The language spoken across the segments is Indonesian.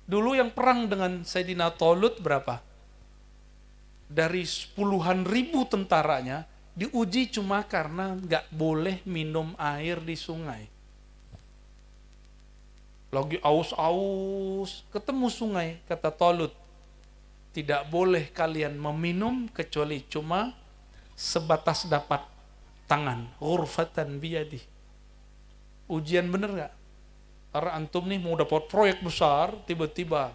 Dulu yang perang dengan Sayyidina Talut berapa? Dari puluhan ribu tentaranya diuji cuma karena nggak boleh minum air di sungai. Lagi aus-aus, ketemu sungai, kata Talut, tidak boleh kalian meminum kecuali cuma sebatas dapat tangan, ghurfatan biyadi. Ujian bener nggak? Karena antum nih mau dapat proyek besar, tiba-tiba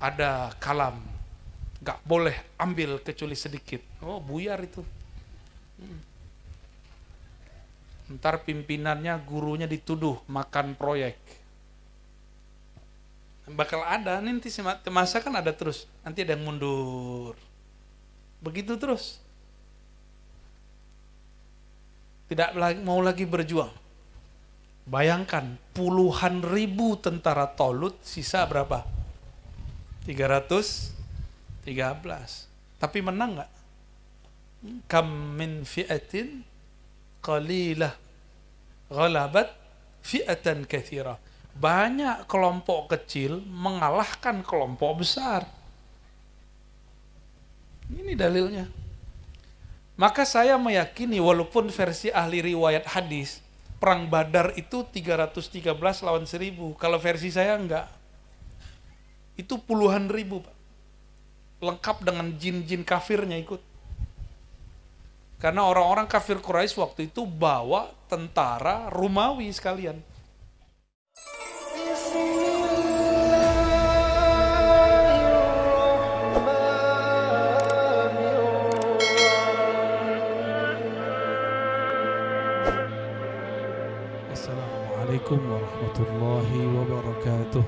ada kalam, nggak boleh ambil kecuali sedikit. Oh, buyar itu. Ntar pimpinannya, gurunya dituduh makan proyek. Bakal ada nanti masa kan ada terus. Nanti ada yang mundur. Begitu terus. Tidak mau lagi berjuang. Bayangkan puluhan ribu tentara Talut, sisa berapa? 313. Tapi menang nggak? Kam min fi'atin qalilah ghalabat fi'atan katsira. Banyak kelompok kecil mengalahkan kelompok besar. Ini dalilnya. Maka saya meyakini walaupun versi ahli riwayat hadis perang Badar itu 313 lawan 1000. Kalau versi saya enggak. Itu puluhan ribu, Pak. Lengkap dengan jin-jin kafirnya ikut. Karena orang-orang kafir Quraisy waktu itu bawa tentara Romawi sekalian. Assalamualaikum warahmatullahi wabarakatuh.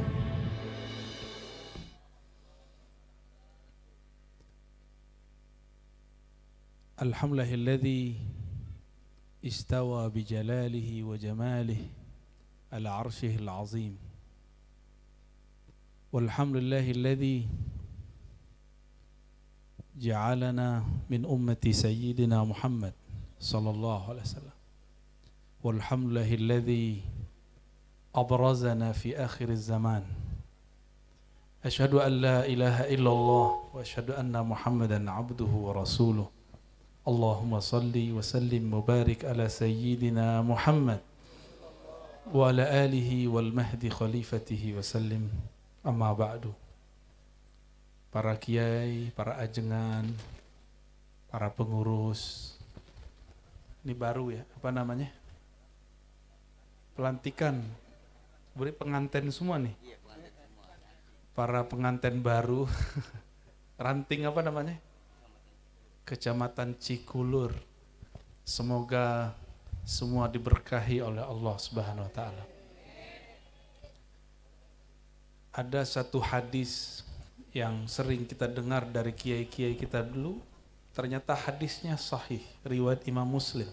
Alhamdulillahilladzi istawa bijalalihi wa jamalihi ala arshihil azim. Walhamdulillahilladzi ja'alana min ummati sayyidina Muhammad sallallahu alaihi wasallam. Walhamdulillahilladzi abrazana fi akhiriz zaman. Asyhadu an la ilaha illallah wa asyhadu anna Muhammadan abduhu wa rasuluh. Allahumma salli wa sallim mubarik ala sayyidina Muhammad wa ala alihi wal mahdi khalifatihi wa sallim. Amma ba'du. Para kiai, para ajengan, para pengurus. Ini baru ya, apa namanya? Pelantikan. Beri pengantin semua nih. Para pengantin baru. Ranting apa namanya? Kecamatan Cikulur. Semoga semua diberkahi oleh Allah Subhanahu wa taala. Ada satu hadis yang sering kita dengar dari kiai-kiai kita dulu, ternyata hadisnya sahih, riwayat Imam Muslim.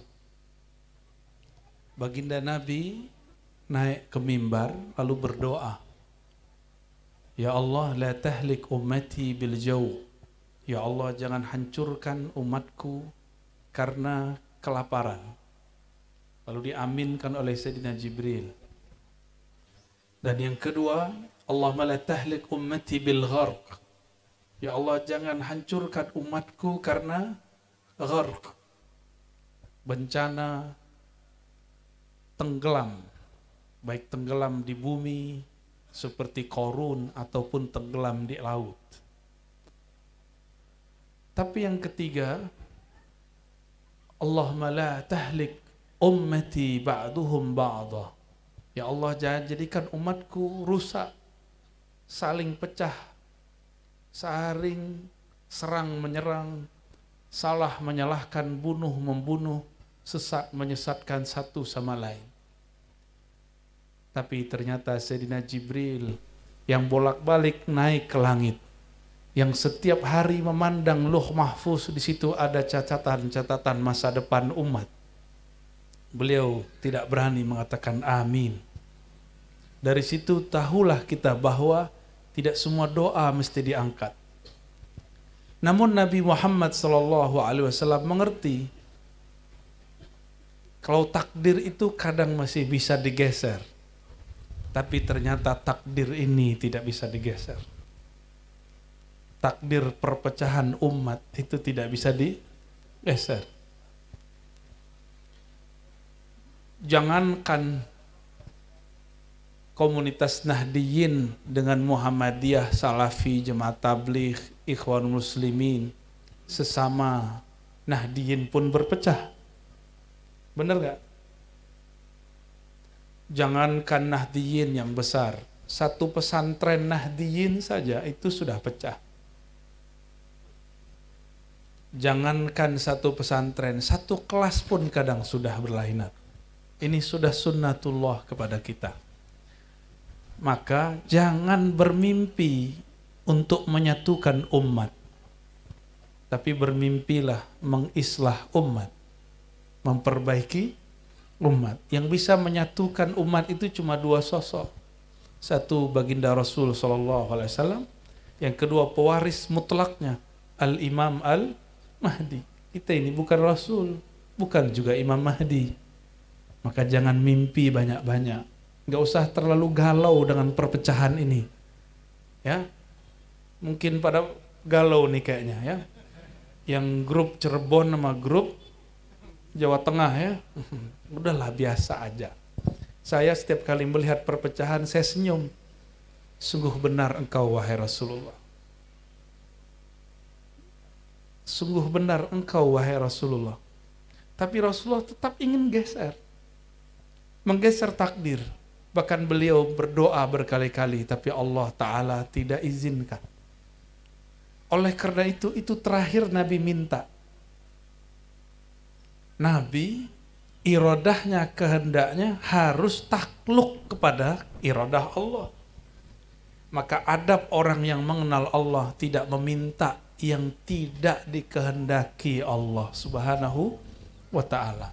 Baginda Nabi naik ke mimbar lalu berdoa, Ya Allah, la tahlik ummati bil jaw. Ya Allah, jangan hancurkan umatku karena kelaparan. Lalu diaminkan oleh Sayyidina Jibril. Dan yang kedua, Allahumma la tahlik ummati bil gharq. Ya Allah, jangan hancurkan umatku karena gharq. Bencana tenggelam. Baik tenggelam di bumi seperti Qarun ataupun tenggelam di laut. Tapi yang ketiga, Allahumma la tahlik ummati ba'duhum ba'dah. Ya Allah, jangan jadikan umatku rusak, saling pecah, saling serang menyerang, salah menyalahkan, bunuh membunuh, sesat menyesatkan satu sama lain. Tapi ternyata Sayyidina Jibril yang bolak-balik naik ke langit, yang setiap hari memandang Lauh Mahfuz, di situ ada catatan-catatan masa depan umat. Beliau tidak berani mengatakan amin. Dari situ tahulah kita bahwa tidak semua doa mesti diangkat. Namun Nabi Muhammad SAW mengerti kalau takdir itu kadang masih bisa digeser. Tapi ternyata takdir ini tidak bisa digeser. Takdir perpecahan umat itu tidak bisa digeser. Jangankan komunitas Nahdiyin dengan Muhammadiyah, Salafi, Jemaat Tabligh, Ikhwan Muslimin, sesama Nahdiyin pun berpecah. Benar gak? Jangankan Nahdiyin yang besar, satu pesantren Nahdiyin saja itu sudah pecah. Jangankan satu pesantren, satu kelas pun kadang sudah berlainan. Ini sudah sunnatullah kepada kita. Maka jangan bermimpi untuk menyatukan umat, tapi bermimpilah mengislah umat, memperbaiki umat. Yang bisa menyatukan umat itu cuma dua sosok. Satu baginda Rasul SAW, yang kedua pewaris mutlaknya Al-Imam Al-Mahdi. Kita ini bukan Rasul, bukan juga Imam Mahdi. Maka jangan mimpi banyak-banyak. Gak usah terlalu galau dengan perpecahan ini. Ya, mungkin pada galau nih kayaknya ya. Yang grup Cirebon sama grup Jawa Tengah ya. Udahlah biasa aja. Saya setiap kali melihat perpecahan saya senyum. Sungguh benar engkau wahai Rasulullah. Sungguh benar engkau wahai Rasulullah. Tapi Rasulullah tetap ingin geser. Menggeser takdir. Bahkan beliau berdoa berkali-kali, tapi Allah Ta'ala tidak izinkan. Oleh karena itu terakhir Nabi minta. Nabi, iradahnya, kehendaknya harus takluk kepada iradah Allah. Maka adab orang yang mengenal Allah tidak meminta yang tidak dikehendaki Allah Subhanahu wa Ta'ala.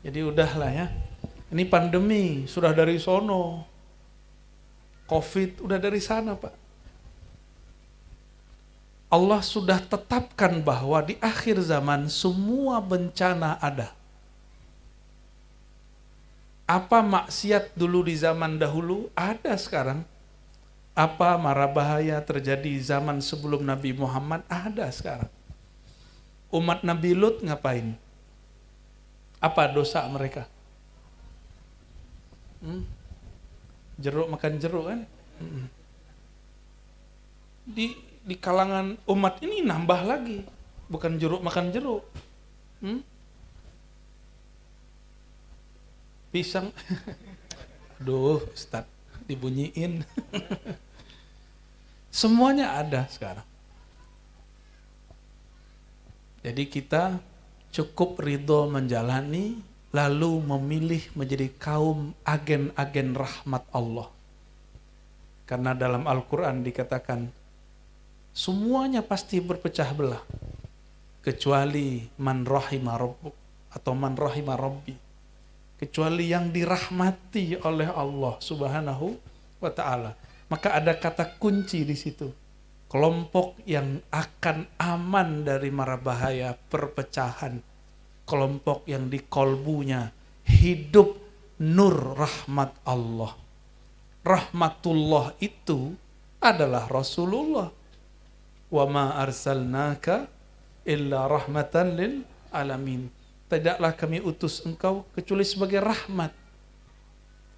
Jadi udahlah ya. Ini pandemi sudah dari sono. Covid udah dari sana, Pak. Allah sudah tetapkan bahwa di akhir zaman semua bencana ada. Apa maksiat dulu di zaman dahulu ada sekarang. Apa mara bahaya terjadi zaman sebelum Nabi Muhammad ada sekarang. Umat Nabi Lut ngapain? Apa dosa mereka? Jeruk makan jeruk kan? Di kalangan umat ini nambah lagi, bukan jeruk makan jeruk. Pisang, aduh Ustaz, dibunyiin. Semuanya ada sekarang. Jadi kita cukup ridho menjalani, lalu memilih menjadi kaum agen-agen rahmat Allah. Karena dalam Al-Quran dikatakan, semuanya pasti berpecah belah. Kecuali man rahima rabbuk atau man rahima rabbi. Kecuali yang dirahmati oleh Allah Subhanahu wa Ta'ala. Maka ada kata kunci di situ. Kelompok yang akan aman dari mara bahaya perpecahan. Kelompok yang di kolbunya hidup nur rahmat Allah. Rahmatullah itu adalah Rasulullah. Wa ma arsalnaka illa rahmatan lil alamin. Tidaklah kami utus engkau kecuali sebagai rahmat.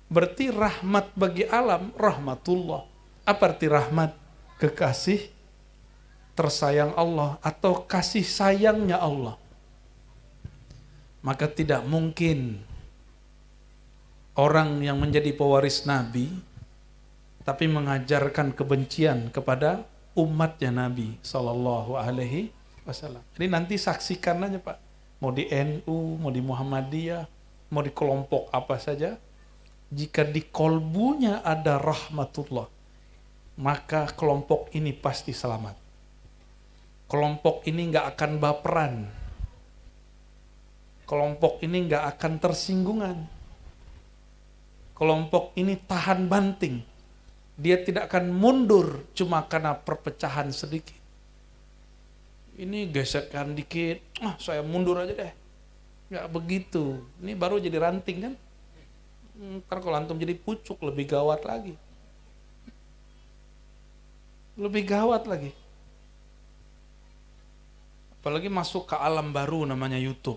Berarti rahmat bagi alam, rahmatullah. Apa arti rahmat? Kekasih tersayang Allah atau kasih sayangnya Allah. Maka tidak mungkin orang yang menjadi pewaris Nabi tapi mengajarkan kebencian kepada umatnya Nabi Sallallahu Alaihi Wasallam. Jadi nanti saksikan aja Pak, mau di NU, mau di Muhammadiyah, mau di kelompok apa saja, jika di kolbunya ada rahmatullah, maka kelompok ini pasti selamat. Kelompok ini nggak akan baperan. Kelompok ini nggak akan tersinggungan. Kelompok ini tahan banting. Dia tidak akan mundur cuma karena perpecahan sedikit. Ini gesekan dikit, saya mundur aja deh. Nggak begitu. Ini baru jadi ranting kan? Ntar kalau antum jadi pucuk lebih gawat lagi. Lebih gawat lagi. Apalagi masuk ke alam baru namanya YouTube.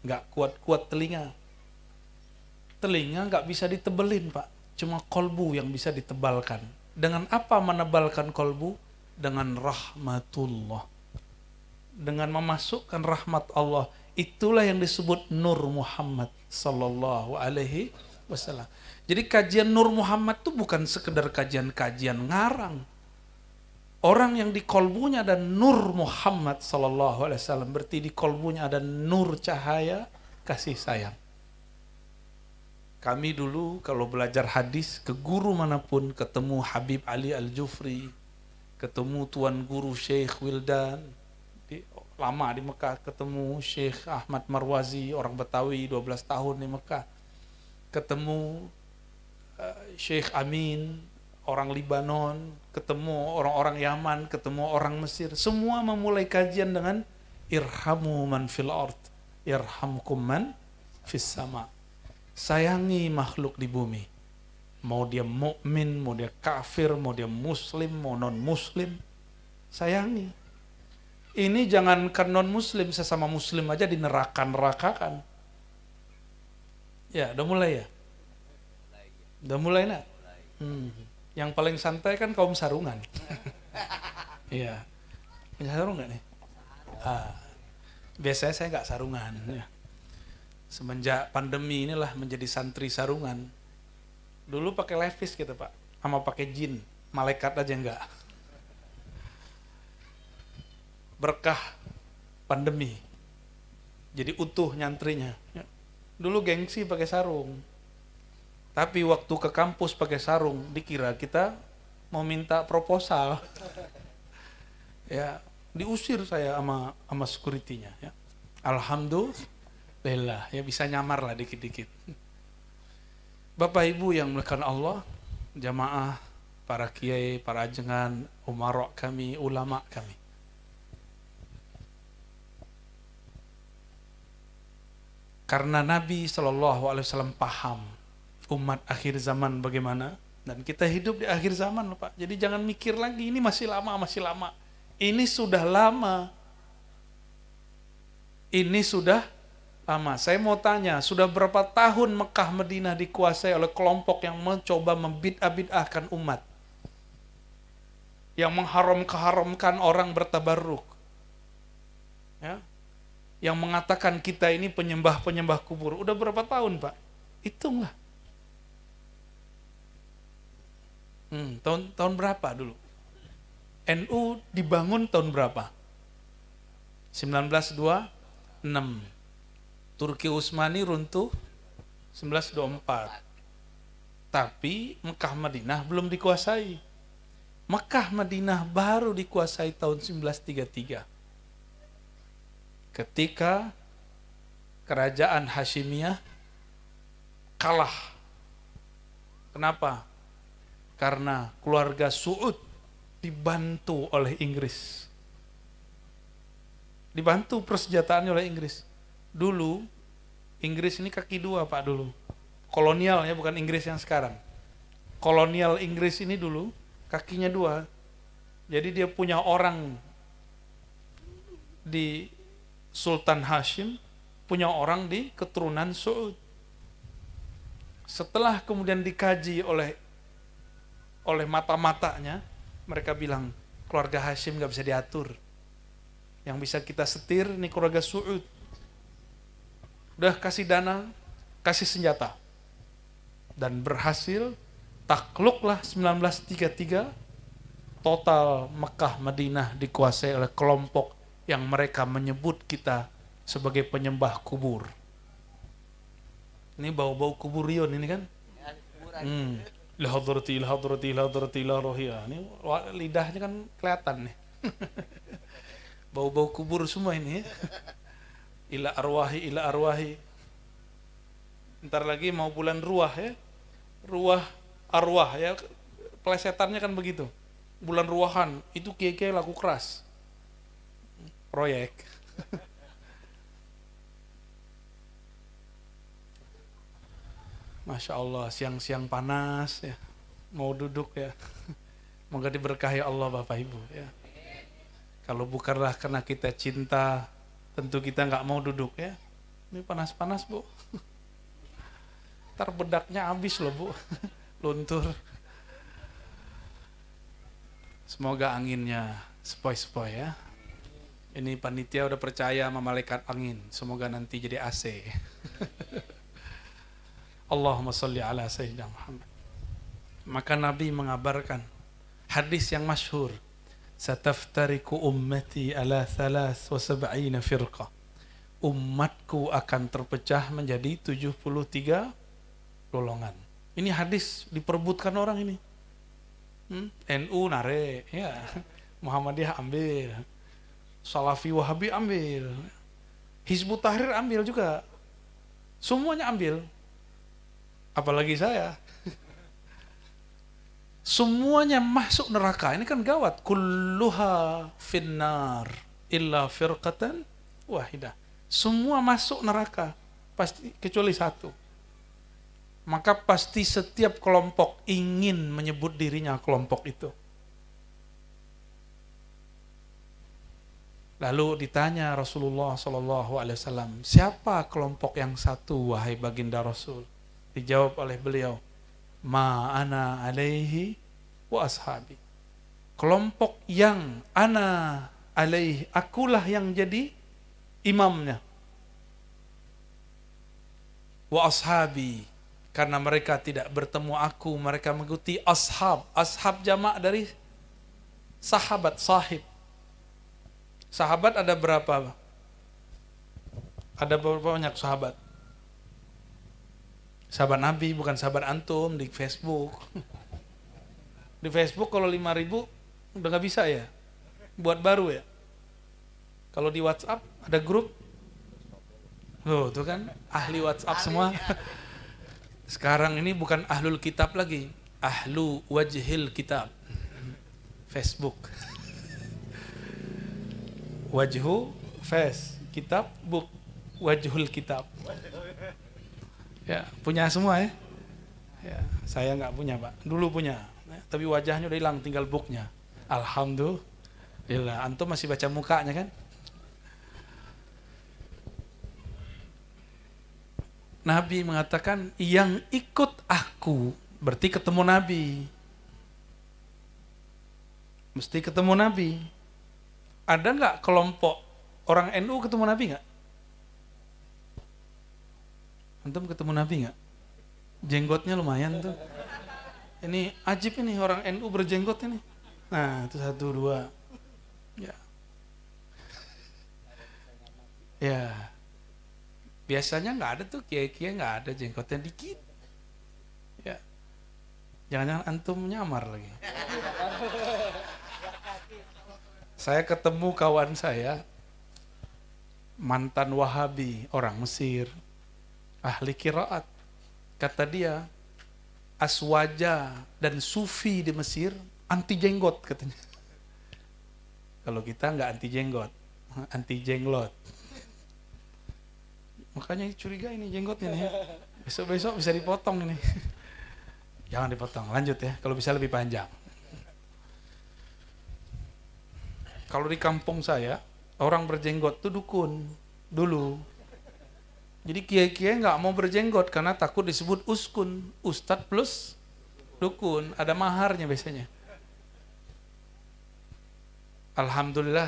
Nggak kuat-kuat telinga. Telinga nggak bisa ditebelin, Pak. Cuma kolbu yang bisa ditebalkan. Dengan apa menebalkan kolbu? Dengan rahmatullah. Dengan memasukkan rahmat Allah. Itulah yang disebut Nur Muhammad sallallahu alaihi wasallam. Jadi kajian Nur Muhammad itu bukan sekedar kajian-kajian ngarang. Orang yang di kolbunya ada Nur Muhammad sallallahu alaihi wasallam, berarti di kolbunya ada nur cahaya kasih sayang. Kami dulu kalau belajar hadis ke guru manapun, ketemu Habib Ali Al-Jufri, ketemu Tuan Guru Syekh Wildan, lama di Mekah, ketemu Syekh Ahmad Marwazi, orang Betawi 12 tahun di Mekah, ketemu Syekh Amin, orang Libanon, ketemu orang-orang Yaman, ketemu orang Mesir, semua memulai kajian dengan irhamu man fil ard, irhamkum man fis sama. Sayangi makhluk di bumi. Mau dia mukmin, mau dia kafir, mau dia muslim, mau non muslim, sayangi. Ini jangankan non muslim, sesama muslim aja dineraka-nerakakan. Ya, udah mulai ya? Udah mulai nak? Yang paling santai kan kaum sarungan. Iya. Punya sarung nggak nih? Biasanya saya nggak sarungan. Ya. Semenjak pandemi inilah menjadi santri sarungan. Dulu pakai levis gitu Pak, sama pakai jin, malaikat aja enggak. Berkah pandemi, jadi utuh nyantrinya. Ya. Dulu gengsi pakai sarung. Tapi waktu ke kampus pakai sarung, dikira kita mau minta proposal. Ya, diusir saya sama security-nya. Ya. Alhamdulillah, ya bisa nyamar lah dikit-dikit. Bapak Ibu yang dimuliakan Allah, jamaah, para kiai, para ajengan, umarok kami, ulama kami. Karena Nabi SAW paham umat akhir zaman bagaimana, dan kita hidup di akhir zaman Pak. Jadi jangan mikir lagi ini masih lama, masih lama. Ini sudah lama. Ini sudah lama. Saya mau tanya, sudah berapa tahun Mekah Madinah dikuasai oleh kelompok yang mencoba membid'ah-bid'ahkan umat, yang mengharamkan orang bertabarruk, ya, yang mengatakan kita ini penyembah-penyembah kubur. Udah berapa tahun Pak? Hitunglah. Tahun berapa dulu? NU dibangun tahun berapa? 1926. Turki Utsmani runtuh 1924. Tapi Mekah Madinah belum dikuasai. Mekah Madinah baru dikuasai tahun 1933. Ketika kerajaan Hashimiyah kalah. Kenapa? Karena keluarga Suud dibantu oleh Inggris. Dibantu persenjataannya oleh Inggris. Dulu Inggris ini kaki dua Pak dulu. Kolonial ya, bukan Inggris yang sekarang. Kolonial Inggris ini dulu kakinya dua. Jadi dia punya orang di Sultan Hashim, punya orang di keturunan Suud. Setelah kemudian dikaji oleh mata-matanya, mereka bilang keluarga Hashim gak bisa diatur. Yang bisa kita setir ini keluarga Suud. Udah kasih dana, kasih senjata. Dan berhasil, takluklah 1933, total Mekah Madinah dikuasai oleh kelompok yang mereka menyebut kita sebagai penyembah kubur. Ini bau-bau kuburion ini kan? La hadrati la hadrati la hadrati la rohiyah. Ini lidahnya kan kelihatan nih. Bau-bau kubur semua ini. Ila arwahi ila arwahi. Ntar lagi mau bulan ruah ya. Ruah arwah ya. Plesetannya kan begitu. Bulan ruahan itu kiai-kiai laku keras. Proyek. Masya Allah, siang-siang panas ya, mau duduk ya. Moga diberkahi Allah Bapak Ibu ya. Kalau bukanlah karena kita cinta, tentu kita nggak mau duduk ya. Ini panas-panas Bu. Ntar bedaknya habis loh Bu, luntur. Semoga anginnya sepoi-sepoi ya. Ini panitia udah percaya sama malaikat angin, semoga nanti jadi AC. Allahumma sholli ala Sayyidina Muhammad. Maka Nabi mengabarkan hadis yang masyhur, sataftariku ummati ala 73 firqah. Umatku akan terpecah menjadi 73 golongan. Ini hadis diperebutkan orang ini. NU nare, ya. Muhammadiyah ambil. Salafi Wahabi ambil. Hizbut Tahrir ambil juga. Semuanya ambil. Apalagi saya. Semuanya masuk neraka. Ini kan gawat. Kulluha finnar illa firqatan wahidah. Semua masuk neraka. Pasti kecuali satu. Maka pasti setiap kelompok ingin menyebut dirinya kelompok itu. Lalu ditanya Rasulullah SAW, siapa kelompok yang satu wahai baginda Rasul? Dijawab oleh beliau, ma ana alaihi wa ashabi. Kelompok yang ana alaihi, akulah yang jadi imamnya. Wa ashabi, karena mereka tidak bertemu aku, mereka mengikuti ashab. Ashab jamak dari sahabat, sahib. Sahabat ada berapa? Ada berapa banyak sahabat? Sahabat Nabi, bukan sahabat antum di Facebook. Di Facebook kalau 5.000 udah gak bisa ya? Buat baru ya? Kalau di WhatsApp ada grup? Oh, tuh kan ahli WhatsApp semua. Sekarang ini bukan ahlul kitab lagi, ahlu wajhil kitab. Facebook. Wajhu, face, kitab, book, wajhul kitab. Ya, punya semua ya. Ya, saya nggak punya Pak, dulu punya, ya, tapi wajahnya udah hilang, tinggal booknya. Alhamdulillah, antum masih baca mukanya kan? Nabi mengatakan yang ikut aku berarti ketemu Nabi. Mesti ketemu Nabi. Ada nggak kelompok orang NU ketemu Nabi nggak? Antum ketemu Nabi nggak? Jenggotnya lumayan tuh. Ini ajib ini orang NU berjenggot ini. Nah itu 1, 2. Ya. Ya. Biasanya nggak ada tuh, kiai-kiai nggak ada, jenggotnya dikit. Ya. Jangan-jangan antum nyamar lagi. Saya ketemu kawan saya, mantan Wahabi, orang Mesir, ahli qiraat. Kata dia, aswaja dan sufi di Mesir anti jenggot katanya. Kalau kita nggak anti jenggot, anti jenglot. Makanya curiga ini jenggotnya nih. Besok-besok bisa dipotong ini. Jangan dipotong, lanjut ya. Kalau bisa lebih panjang. Kalau di kampung saya, orang berjenggot itu dukun dulu. Jadi kiai-kiai nggak mau berjenggot karena takut disebut uskun, ustadz plus dukun, ada maharnya biasanya. Alhamdulillah,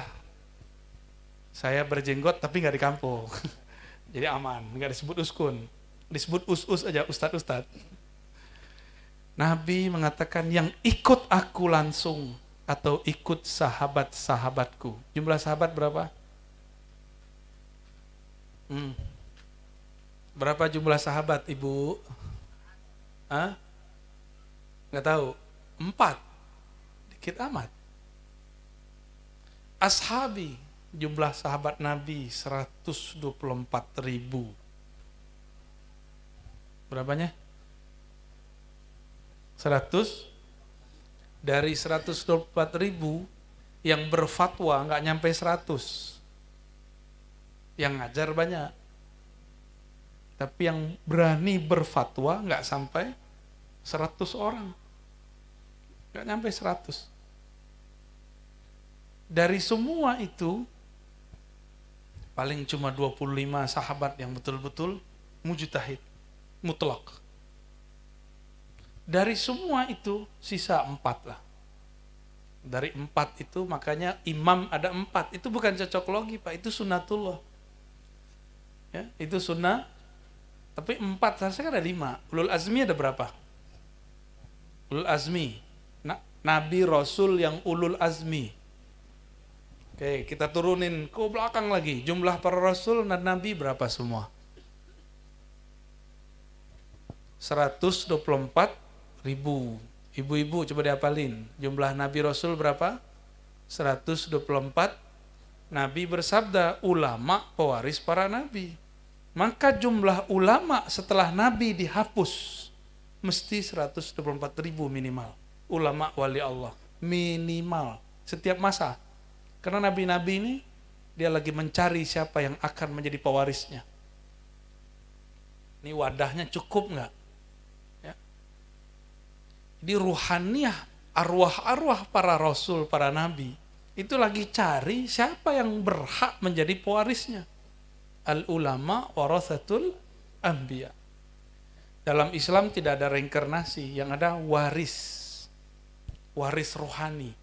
saya berjenggot tapi nggak di kampung, jadi aman, nggak disebut uskun, disebut us-us aja, ustadz-ustadz. Nabi mengatakan yang ikut aku langsung atau ikut sahabat-sahabatku. Jumlah sahabat berapa? Berapa jumlah sahabat, Ibu? Hah? Nggak tahu. 4. Dikit amat. Ashabi, jumlah sahabat Nabi 124.000. Berapanya? 100. Dari 124.000 yang berfatwa nggak nyampe 100. Yang ngajar banyak. Tapi yang berani berfatwa nggak sampai 100 orang. Nggak nyampe 100. Dari semua itu, paling cuma 25 sahabat yang betul-betul mujtahid, mutlak. Dari semua itu, sisa 4 lah. Dari 4 itu, makanya imam ada 4. Itu bukan cocok logi, Pak. Itu sunnatullah. Ya, itu sunnah. Tapi 4, seharusnya kan ada 5. Ulul azmi ada berapa? Ulul azmi. Nabi Rasul yang ulul azmi. Oke, kita turunin ke belakang lagi. Jumlah para Rasul dan Nabi berapa semua? 124 ribu. Ibu-ibu coba dihafalin. Jumlah Nabi Rasul berapa? 124. Nabi bersabda, ulama pewaris para Nabi. Maka jumlah ulama setelah Nabi dihapus mesti 124 ribu minimal. Ulama wali Allah. Minimal. Setiap masa. Karena Nabi-Nabi ini dia lagi mencari siapa yang akan menjadi pewarisnya. Ini wadahnya cukup nggak? Ya. Jadi ruhaniyah, arwah-arwah para Rasul, para Nabi itu lagi cari siapa yang berhak menjadi pewarisnya. Al-ulama warathatul anbiya. Dalam Islam tidak ada reinkarnasi, yang ada waris. Waris rohani.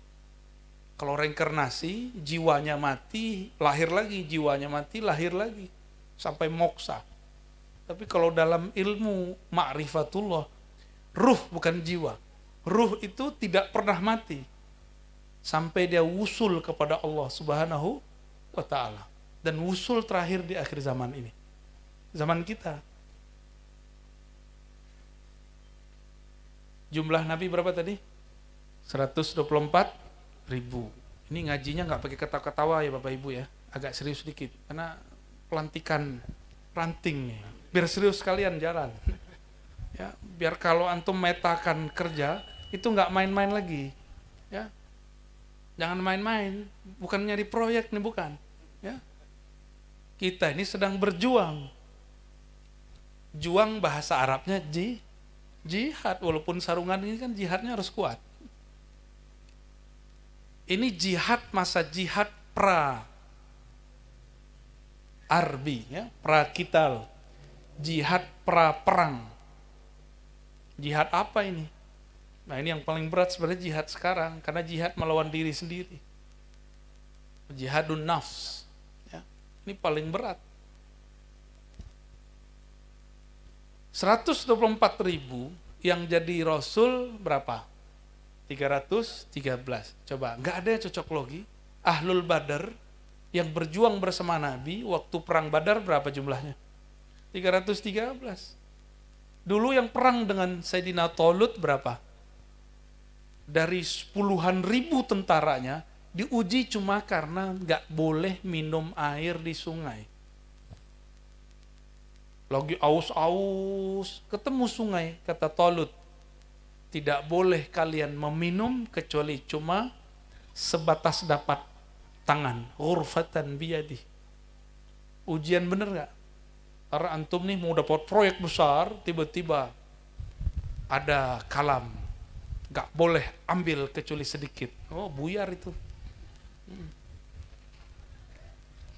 Kalau reinkarnasi, jiwanya mati, lahir lagi, jiwanya mati, lahir lagi. Sampai moksa. Tapi kalau dalam ilmu ma'rifatullah, ruh bukan jiwa. Ruh itu tidak pernah mati. Sampai dia wusul kepada Allah Subhanahu wa ta'ala. Dan wusul terakhir di akhir zaman ini. Zaman kita. Jumlah Nabi berapa tadi? 124 ribu. Ini ngajinya nggak pakai ketawa-ketawa ya Bapak Ibu ya. Agak serius sedikit. Karena pelantikan ranting. Biar serius sekalian jalan. Ya, biar kalau antum metakan kerja, itu nggak main-main lagi. Ya. Jangan main-main. Bukan nyari proyek nih, bukan. Ya. Kita ini sedang berjuang. Juang bahasa Arabnya jihad. Walaupun sarungan ini kan jihadnya harus kuat. Ini jihad masa jihad pra-arbi, ya, pra-kital. Jihad pra-perang. Jihad apa ini? Nah ini yang paling berat sebenarnya jihad sekarang. Karena jihad melawan diri sendiri. Jihadun nafs. Ya, ini paling berat. 124 ribu yang jadi Rasul berapa? 313. Coba, nggak ada yang cocok logi. Ahlul Badar yang berjuang bersama Nabi waktu perang Badar berapa jumlahnya? 313. Dulu yang perang dengan Sayyidina Talut berapa? Dari puluhan ribu tentaranya diuji cuma karena nggak boleh minum air di sungai. Lagi aus-aus, ketemu sungai, kata Talut, tidak boleh kalian meminum kecuali cuma sebatas dapat tangan. Ghurfatan biyadi. Ujian bener gak? Karena antum nih mau dapat proyek besar, tiba-tiba ada kalam. Gak boleh ambil kecuali sedikit. Oh buyar itu.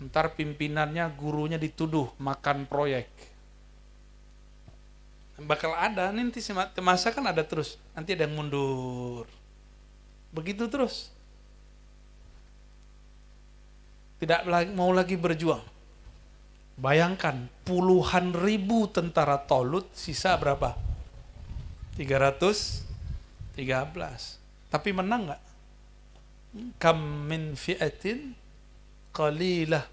Ntar pimpinannya, gurunya dituduh makan proyek. Bakal ada, nanti masa kan ada terus. Nanti ada yang mundur. Begitu terus. Tidak mau lagi berjuang. Bayangkan, puluhan ribu tentara Talut, sisa berapa? 313. Tapi menang gak? Kam min fi'atin qalilah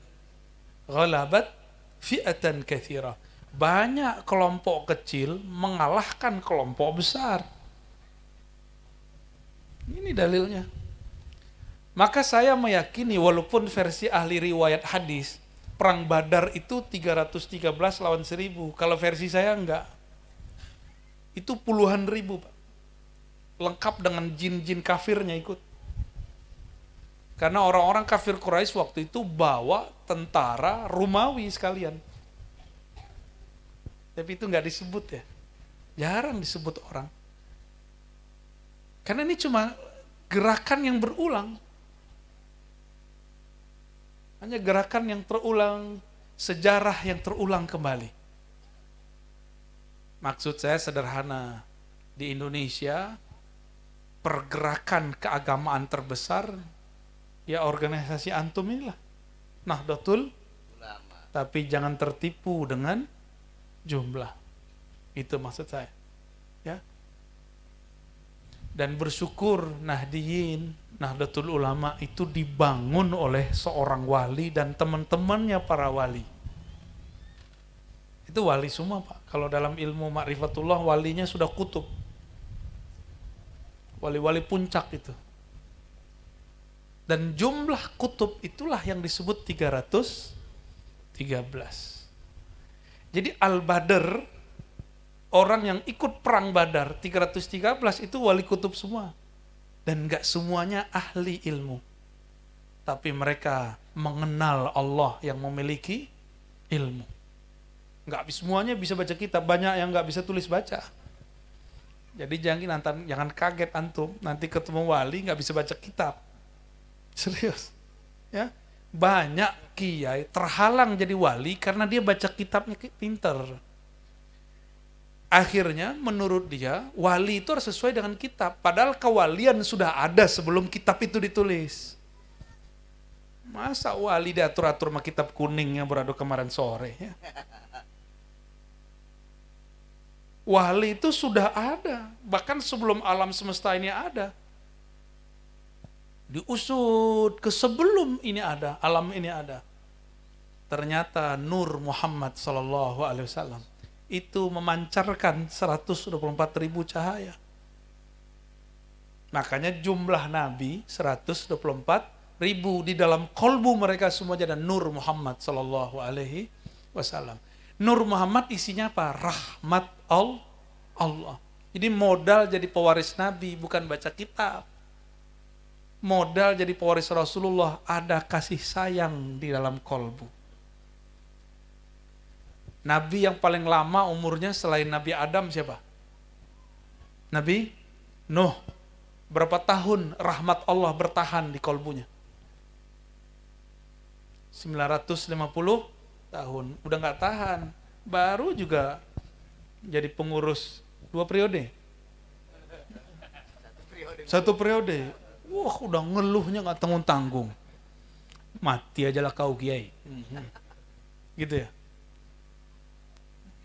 ghalabat fi'atan katsirah. Banyak kelompok kecil mengalahkan kelompok besar. Ini dalilnya. Maka saya meyakini walaupun versi ahli riwayat hadis, perang Badar itu 313 lawan 1000. Kalau versi saya enggak. Itu puluhan ribu, Pak. Lengkap dengan jin-jin kafirnya ikut. Karena orang-orang kafir Quraisy waktu itu bawa tentara Romawi sekalian. Tapi itu nggak disebut ya. Jarang disebut orang. Karena ini cuma gerakan yang berulang. Hanya gerakan yang terulang, sejarah yang terulang kembali. Maksud saya sederhana. Di Indonesia, pergerakan keagamaan terbesar, ya organisasi antum inilah. Nahdlatul Ulama. Tapi jangan tertipu dengan jumlah. Itu maksud saya. Ya. Dan bersyukur Nahdiyin, Nahdlatul Ulama itu dibangun oleh seorang wali dan teman-temannya para wali. Itu wali semua Pak. Kalau dalam ilmu Ma'rifatullah, walinya sudah kutub. Wali-wali puncak itu. Dan jumlah kutub itulah yang disebut 313. Jadi Al-Badr, orang yang ikut perang Badar 313 itu wali kutub semua. Dan gak semuanya ahli ilmu. Tapi mereka mengenal Allah yang memiliki ilmu. Gak semuanya bisa baca kitab, banyak yang gak bisa tulis baca. Jadi jangan kaget antum, nanti ketemu wali gak bisa baca kitab. Serius. Ya. Banyak kiai terhalang jadi wali karena dia baca kitabnya pinter. Akhirnya menurut dia, wali itu harus sesuai dengan kitab. Padahal kewalian sudah ada sebelum kitab itu ditulis. Masa wali diatur-atur sama kitab kuning yang beradu kemarin sore. Ya? Wali itu sudah ada. Bahkan sebelum alam semesta ini ada. Diusut ke sebelum ini ada, alam ini ada. Ternyata Nur Muhammad SAW itu memancarkan 124.000 cahaya. Makanya jumlah Nabi 124.000 di dalam kolbu mereka semua ada Nur Muhammad SAW. Nur Muhammad isinya apa? Rahmat Allah. Jadi modal jadi pewaris Nabi bukan baca kitab. Modal jadi pewaris Rasulullah ada kasih sayang di dalam kolbu. Nabi yang paling lama umurnya selain Nabi Adam siapa? Nabi Nuh. Berapa tahun rahmat Allah bertahan di kolbunya? 950 tahun. Udah gak tahan. Baru juga jadi pengurus 2 periode. Satu periode. Wah, udah ngeluhnya gak tanggung-tanggung. Mati aja lah kau kiai. Gitu ya.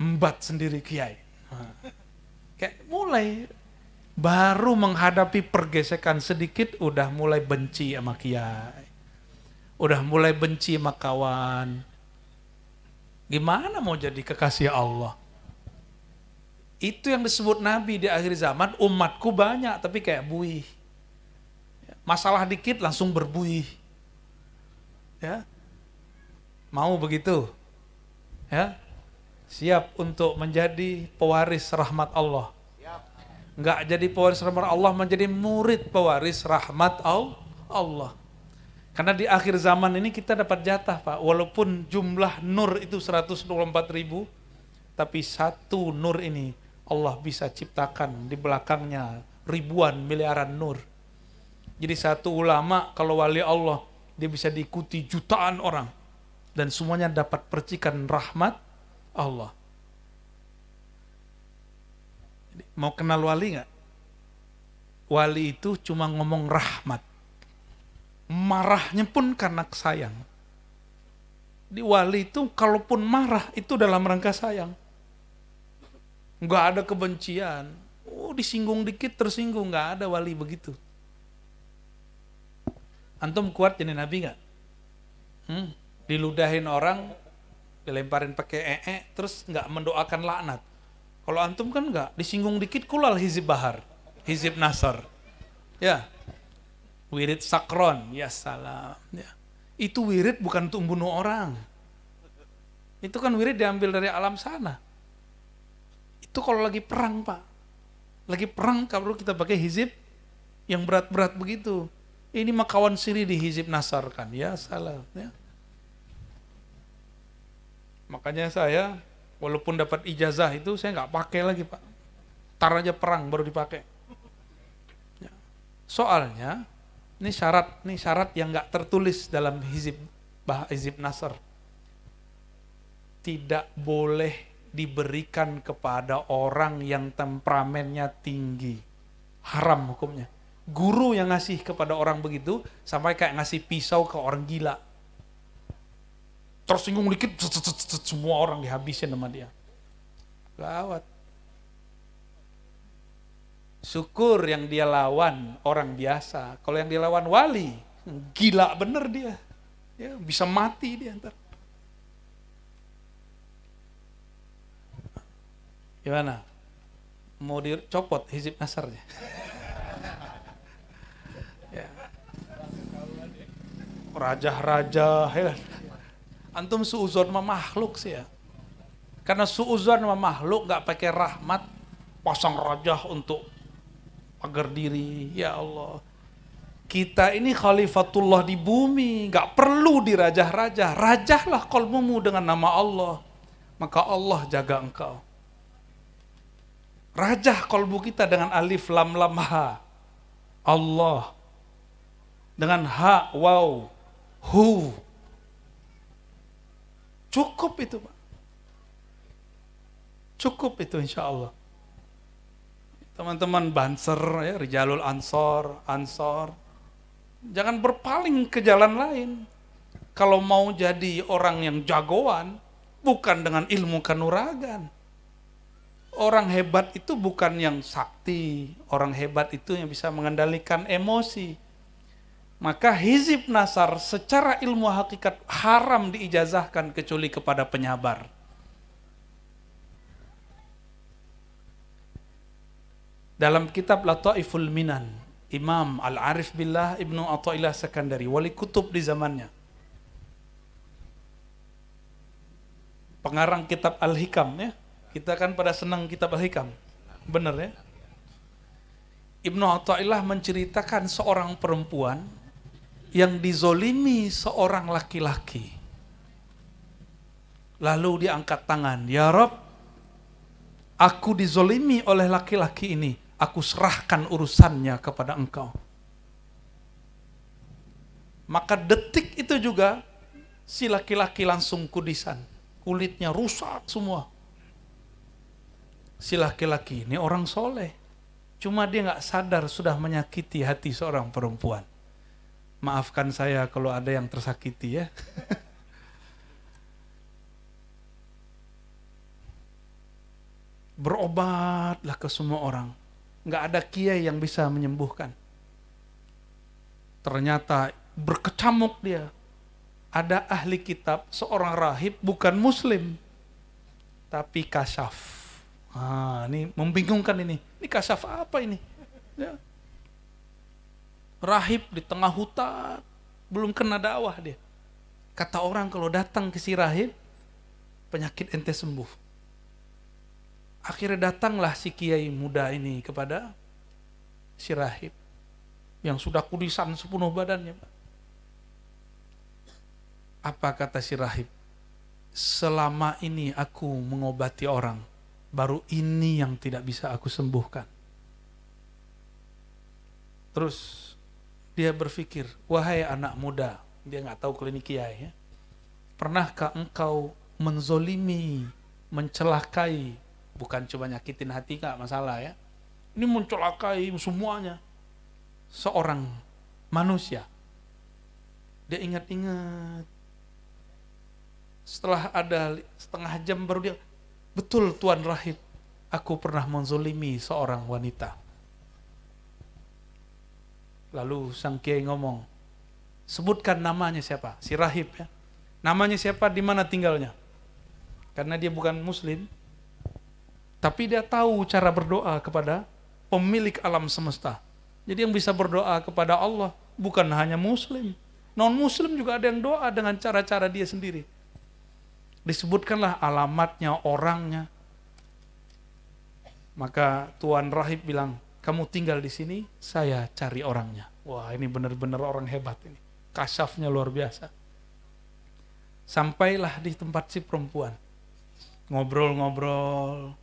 Embat sendiri kiai. Kayak mulai baru menghadapi pergesekan sedikit udah mulai benci sama kiai. Udah mulai benci sama kawan. Gimana mau jadi kekasih Allah? Itu yang disebut Nabi di akhir zaman, umatku banyak tapi kayak buih. Masalah dikit langsung berbuih. Ya. Mau begitu? Ya. Siap untuk menjadi pewaris rahmat Allah. Enggak jadi pewaris rahmat Allah, menjadi murid pewaris rahmat Allah. Karena di akhir zaman ini kita dapat jatah Pak. Walaupun jumlah nur itu 124.000, tapi satu nur ini Allah bisa ciptakan di belakangnya ribuan miliaran nur. Jadi satu ulama kalau wali Allah, dia bisa diikuti jutaan orang. Dan semuanya dapat percikan rahmat Allah. Mau kenal wali nggak? Wali itu cuma ngomong rahmat. Marahnya pun karena sayang. Di wali itu kalaupun marah itu dalam rangka sayang. Nggak ada kebencian. Oh, disinggung dikit tersinggung, nggak ada wali begitu. Antum kuat jadi nabi nggak? Diludahin orang, dilemparin pakai terus nggak mendoakan laknat. Kalau antum kan nggak, disinggung dikit kulal hizib bahar, hizib nasar. Ya. Wirid sakron, ya salam. Ya. Itu wirid bukan untuk bunuh orang. Itu kan wirid diambil dari alam sana. Itu kalau lagi perang Pak. Lagi perang kalau kita pakai hizib yang berat-berat begitu. Ini mah kawan siri di hizib nasar kan. Ya salam. Ya. Makanya saya Walaupun dapat ijazah itu saya nggak pakai lagi Pak. Tar aja perang baru dipakai. Ya. Soalnya ini syarat yang nggak tertulis dalam hizib nasr. Tidak boleh diberikan kepada orang yang temperamennya tinggi. Haram hukumnya. Guru yang ngasih kepada orang begitu sampai kayak ngasih pisau ke orang gila. Tersinggung dikit, semua orang dihabisin sama dia. Gawat. Syukur yang dia lawan orang biasa. Kalau yang dia lawan wali, gila bener dia. Ya, bisa mati dia ntar. Gimana? Mau dicopot hizib nasrnya? Ya. Raja-raja, ya. Antum suuzon sama makhluk sih ya. Karena suuzon sama makhluk gak pakai rahmat, pasang raja untuk pagar diri. Ya Allah. Kita ini khalifatullah di bumi, gak perlu dirajah-rajah. Rajahlah qalbumu dengan nama Allah. Maka Allah jaga engkau. Rajah qalbu kita dengan alif lam lam ha. Allah. Dengan ha, waw, hu. Cukup itu Pak. Cukup itu insya Allah. Teman-teman Banser, ya, Rijalul Ansor. Jangan berpaling ke jalan lain. Kalau mau jadi orang yang jagoan, bukan dengan ilmu kanuragan. Orang hebat itu bukan yang sakti. Orang hebat itu yang bisa mengendalikan emosi. Maka hizib nasar secara ilmu hakikat haram diijazahkan kecuali kepada penyabar. Dalam kitab Lataiful Minan, Imam Al-Arif Billah Ibnu Athaillah Sekandari, wali kutub di zamannya, pengarang kitab Al-Hikam, ya. Kita kan pada senang kitab Al-Hikam. Benar ya? Ibnu Athaillah menceritakan seorang perempuan yang dizolimi seorang laki-laki. Lalu dia angkat tangan, ya Rabb, aku dizolimi oleh laki-laki ini, aku serahkan urusannya kepada engkau. Maka detik itu juga si laki-laki langsung kudisan, kulitnya rusak semua. Si laki-laki ini orang soleh, cuma dia nggak sadar sudah menyakiti hati seorang perempuan. Maafkan saya kalau ada yang tersakiti ya. Berobatlah ke semua orang. Nggak ada kiai yang bisa menyembuhkan. Ternyata berkecamuk dia. Ada ahli kitab, seorang rahib bukan muslim, tapi kasyaf. Ini membingungkan ini. Ini kasyaf apa ini? Ya. Rahib di tengah hutan, belum kena dakwah dia. Kata orang kalau datang ke si rahib, penyakit ente sembuh. Akhirnya datanglah si kiai muda ini kepada si rahib, yang sudah kudisan sepenuh badannya. Apa kata si rahib? Selama ini aku mengobati orang, baru ini yang tidak bisa aku sembuhkan. Terus dia berpikir, wahai anak muda, dia nggak tahu klinik kiai ya. Pernahkah engkau menzolimi, mencelakai, bukan cuma nyakitin hati nggak masalah ya. Ini mencelakai semuanya. Seorang manusia. Dia ingat-ingat. Setelah ada setengah jam baru dia, betul Tuan Rahib, aku pernah menzolimi seorang wanita. Lalu sang kiai ngomong, sebutkan namanya siapa? Si rahib ya. Namanya siapa, di mana tinggalnya? Karena dia bukan muslim, tapi dia tahu cara berdoa kepada pemilik alam semesta. Jadi yang bisa berdoa kepada Allah bukan hanya muslim. Non-muslim juga ada yang doa dengan cara-cara dia sendiri. Disebutkanlah alamatnya, orangnya. Maka Tuan Rahib bilang, kamu tinggal di sini, saya cari orangnya. Wah, ini benar-benar orang hebat ini. Kasyafnya luar biasa. Sampailah di tempat si perempuan. Ngobrol-ngobrol.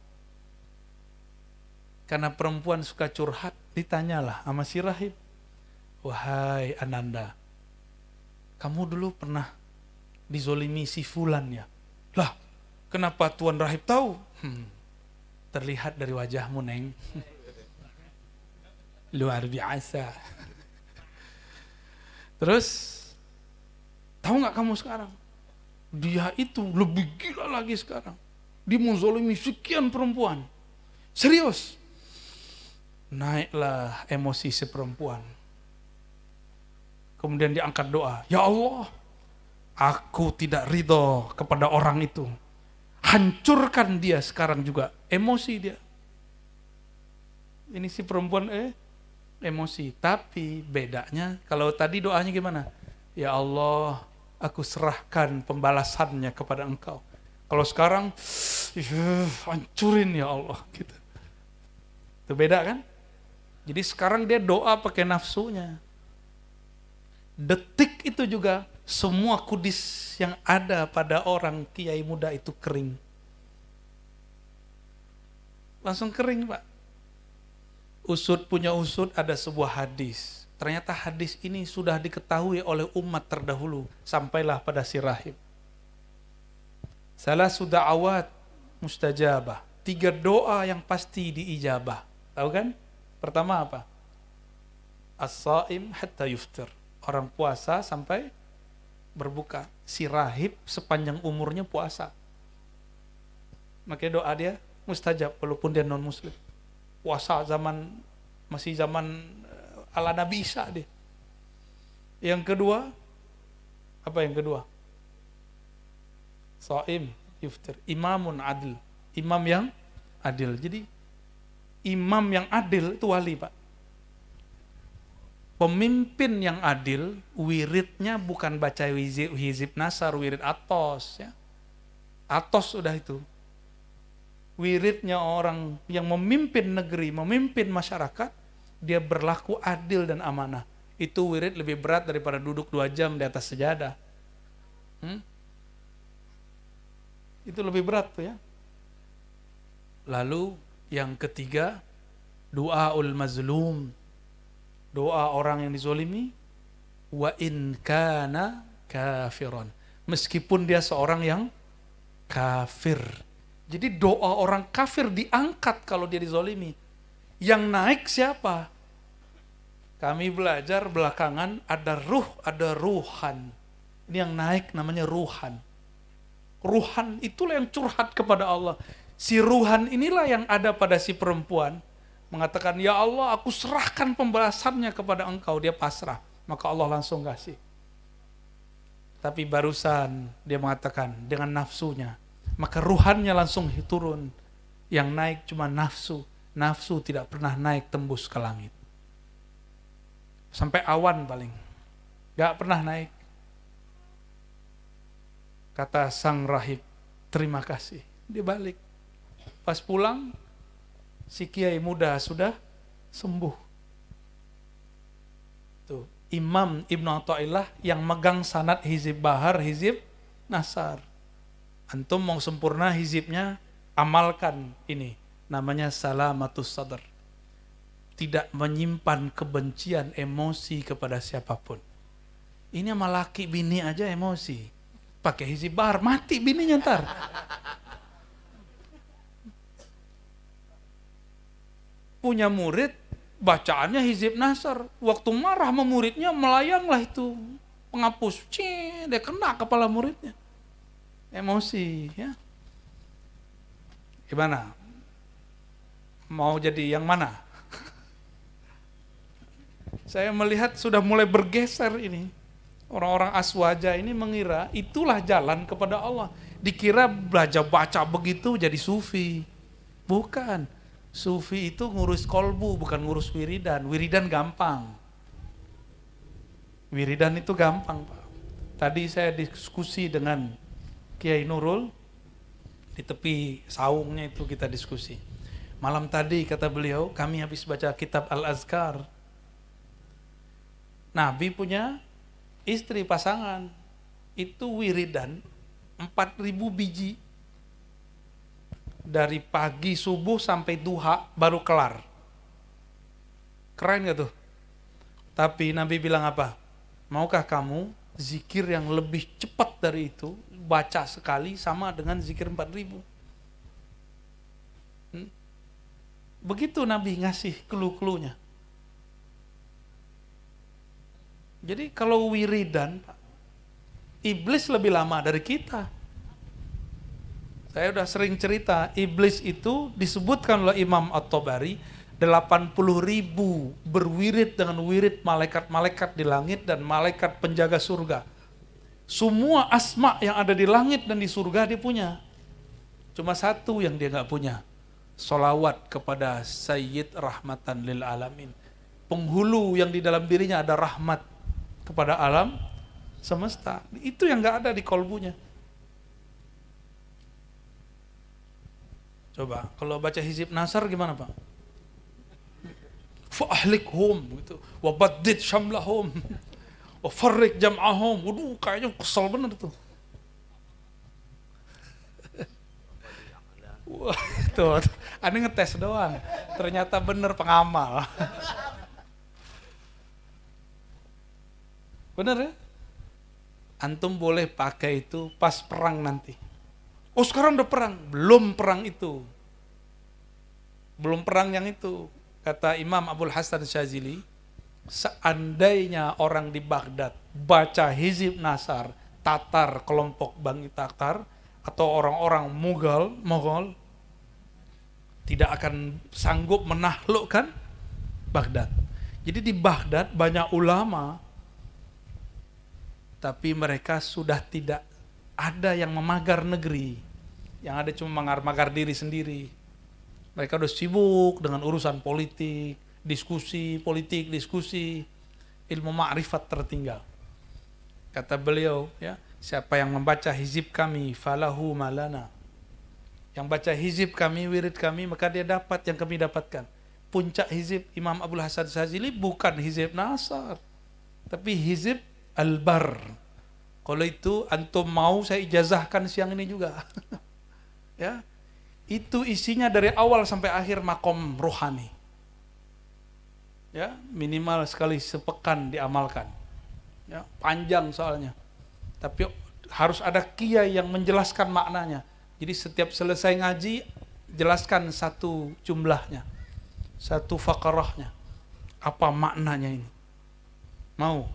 Karena perempuan suka curhat, ditanyalah sama si rahib. Wahai Ananda, kamu dulu pernah dizolimi si fulan ya? Lah, kenapa Tuan Rahib tahu? Terlihat dari wajahmu, Neng. Luar biasa. Terus, tahu nggak kamu sekarang? Dia itu lebih gila lagi sekarang. Dia menzolimi sekian perempuan. Serius. Naiklah emosi si perempuan. Kemudian diangkat doa. Ya Allah, aku tidak ridho kepada orang itu. Hancurkan dia sekarang juga. Emosi dia. Ini si perempuan emosi. Tapi bedanya, kalau tadi doanya gimana? Ya Allah, aku serahkan pembalasannya kepada Engkau. Kalau sekarang, hancurin ya Allah. Gitu. Itu beda kan? Jadi sekarang dia doa pakai nafsunya. Detik itu juga semua kudis yang ada pada orang kiai muda itu kering. Langsung kering, Pak. Usut punya usut ada sebuah hadis. Ternyata hadis ini sudah diketahui oleh umat terdahulu. Sampailah pada si rahib. Salah sudah awat mustajabah. 3 doa yang pasti diijabah. Tahu kan? Pertama apa? As-saim hatta yuftir. Orang puasa sampai berbuka. Si rahib sepanjang umurnya puasa. Makanya doa dia mustajab walaupun dia non muslim. Puasa masih zaman ala Nabi Isa dia. Yang kedua, apa yang kedua? Shaim yuftir. Imamun adil. Imam yang adil. Jadi imam yang adil itu wali, Pak. Pemimpin yang adil, wiridnya bukan baca hizib nasar, wirid atos. Ya. Atos sudah itu. Wiridnya orang yang memimpin negeri, memimpin masyarakat, dia berlaku adil dan amanah. Itu wirid lebih berat daripada duduk 2 jam di atas sejadah. Itu lebih berat tuh ya. Lalu yang ketiga, doaul mazlum. Doa orang yang dizolimi, wa in kana kafiron. Meskipun dia seorang yang kafir. Jadi doa orang kafir diangkat kalau dia dizolimi. Yang naik siapa? Kami belajar belakangan ada ruh, ada ruhan. Ini yang naik namanya ruhan. Ruhan itulah yang curhat kepada Allah. Si ruhan inilah yang ada pada si perempuan. Mengatakan, ya Allah, aku serahkan pembalasannya kepada Engkau. Dia pasrah. Maka Allah langsung kasih. Tapi barusan dia mengatakan dengan nafsunya. Maka ruhannya langsung turun. Yang naik cuma nafsu. Nafsu tidak pernah naik tembus ke langit. Sampai awan paling. Gak pernah naik. Kata sang rahib, terima kasih. Dia balik. Pas pulang, si kiai muda sudah sembuh. Tuh, Imam Ibnu Athaillah yang megang sanad hizib bahar, hizib nasar. Antum mau sempurna hizibnya, amalkan ini. Namanya salamatus sadar. Tidak menyimpan kebencian, emosi kepada siapapun. Ini sama laki bini aja emosi. Pakai hizib bahar, mati bininya ntar. Punya murid, bacaannya hizib nasar. Waktu marah sama muridnya, melayanglah itu penghapus. Dia kena kepala muridnya. Emosi, ya. Gimana? Mau jadi yang mana? Saya melihat sudah mulai bergeser ini. Orang-orang aswaja ini mengira itulah jalan kepada Allah. Dikira belajar baca begitu jadi sufi. Bukan. Sufi itu ngurus kolbu, bukan ngurus wiridan. Wiridan gampang. Wiridan itu gampang, Pak. Tadi saya diskusi dengan Kiai Nurul, di tepi saungnya itu kita diskusi. Malam tadi kata beliau, kami habis baca kitab Al-Azkar. Nabi punya istri pasangan, itu wiridan 4.000 biji. Dari pagi subuh sampai duha baru kelar. Keren gak tuh? Tapi Nabi bilang apa? Maukah kamu zikir yang lebih cepat dari itu, baca sekali sama dengan zikir 4.000? Begitu Nabi ngasih clue-cluenya. Jadi kalau wiridan, iblis lebih lama dari kita. Saya udah sering cerita, iblis itu disebutkan oleh Imam At-Tabari 80.000 berwirid dengan wirid malaikat-malaikat di langit dan malaikat penjaga surga. Semua asma yang ada di langit dan di surga dia punya. Cuma satu yang dia nggak punya. Solawat kepada Sayyid Rahmatan lil Alamin. Penghulu yang di dalam dirinya ada rahmat kepada alam semesta. Itu yang nggak ada di kolbunya. Coba, kalau baca hizib nasar gimana Pak? Fa'ahlikhum gitu, wa baddid syamlahum, wa farrik jam'ahum. Waduh, kayaknya kesel bener tuh. Wah, tuh, aneh ngetes doang. Ternyata bener pengamal. Bener ya? Antum boleh pakai itu pas perang nanti. Oh sekarang udah perang, belum perang itu. Belum perang yang itu. Kata Imam Abdul Hasan Syazili, seandainya orang di Baghdad baca hizib nasar, Tatar, kelompok Bani Tatar, atau orang-orang Mughal, tidak akan sanggup menaklukkan Baghdad. Jadi di Baghdad banyak ulama, tapi mereka sudah tidak ada yang memagar negeri, yang ada cuma magar diri sendiri. Mereka udah sibuk dengan urusan politik, diskusi, ilmu ma'rifat tertinggal. Kata beliau, ya, siapa yang membaca hizib kami, falahu malana. Yang baca hizib kami, wirid kami, maka dia dapat yang kami dapatkan. Puncak hizib Imam Abdul Hasan Syazili bukan hizib nasar, tapi hizib al-bar. Kalau itu antum mau saya ijazahkan siang ini juga. Ya. Itu isinya dari awal sampai akhir makom rohani. Ya, minimal sekali sepekan diamalkan. Ya, panjang soalnya. Tapi harus ada kiai yang menjelaskan maknanya. Jadi setiap selesai ngaji jelaskan satu jumlahnya. Satu fakarahnya. Apa maknanya ini? Mau?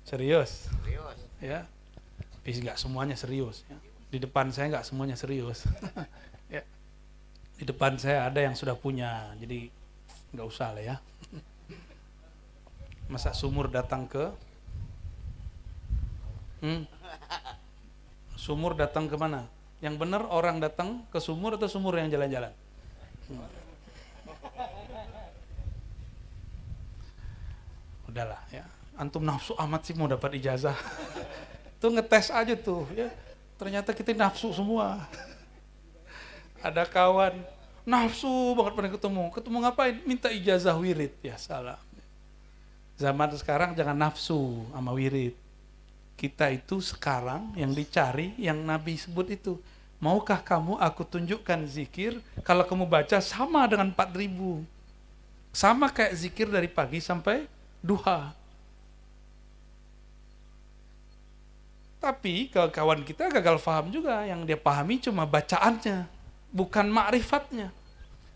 Serius? Serius. Ya. Tapi enggak semuanya serius. Ya. Di depan saya enggak semuanya serius. Ya. Di depan saya ada yang sudah punya, jadi enggak usah lah ya. Masa sumur datang ke? Sumur datang ke mana? Yang benar orang datang ke sumur atau sumur yang jalan-jalan? Udahlah ya. Antum nafsu amat sih mau dapat ijazah. Tuh ngetes aja tuh ya. Ternyata kita nafsu semua. Ada kawan nafsu banget pernah ketemu ngapain? Minta ijazah wirid. Ya salah. Zaman sekarang jangan nafsu sama wirid. Kita itu sekarang yang dicari, yang Nabi sebut itu. Maukah kamu aku tunjukkan zikir kalau kamu baca sama dengan 4.000. Sama kayak zikir dari pagi sampai duha. Tapi kawan kita gagal paham juga, yang dia pahami cuma bacaannya, bukan ma'rifatnya.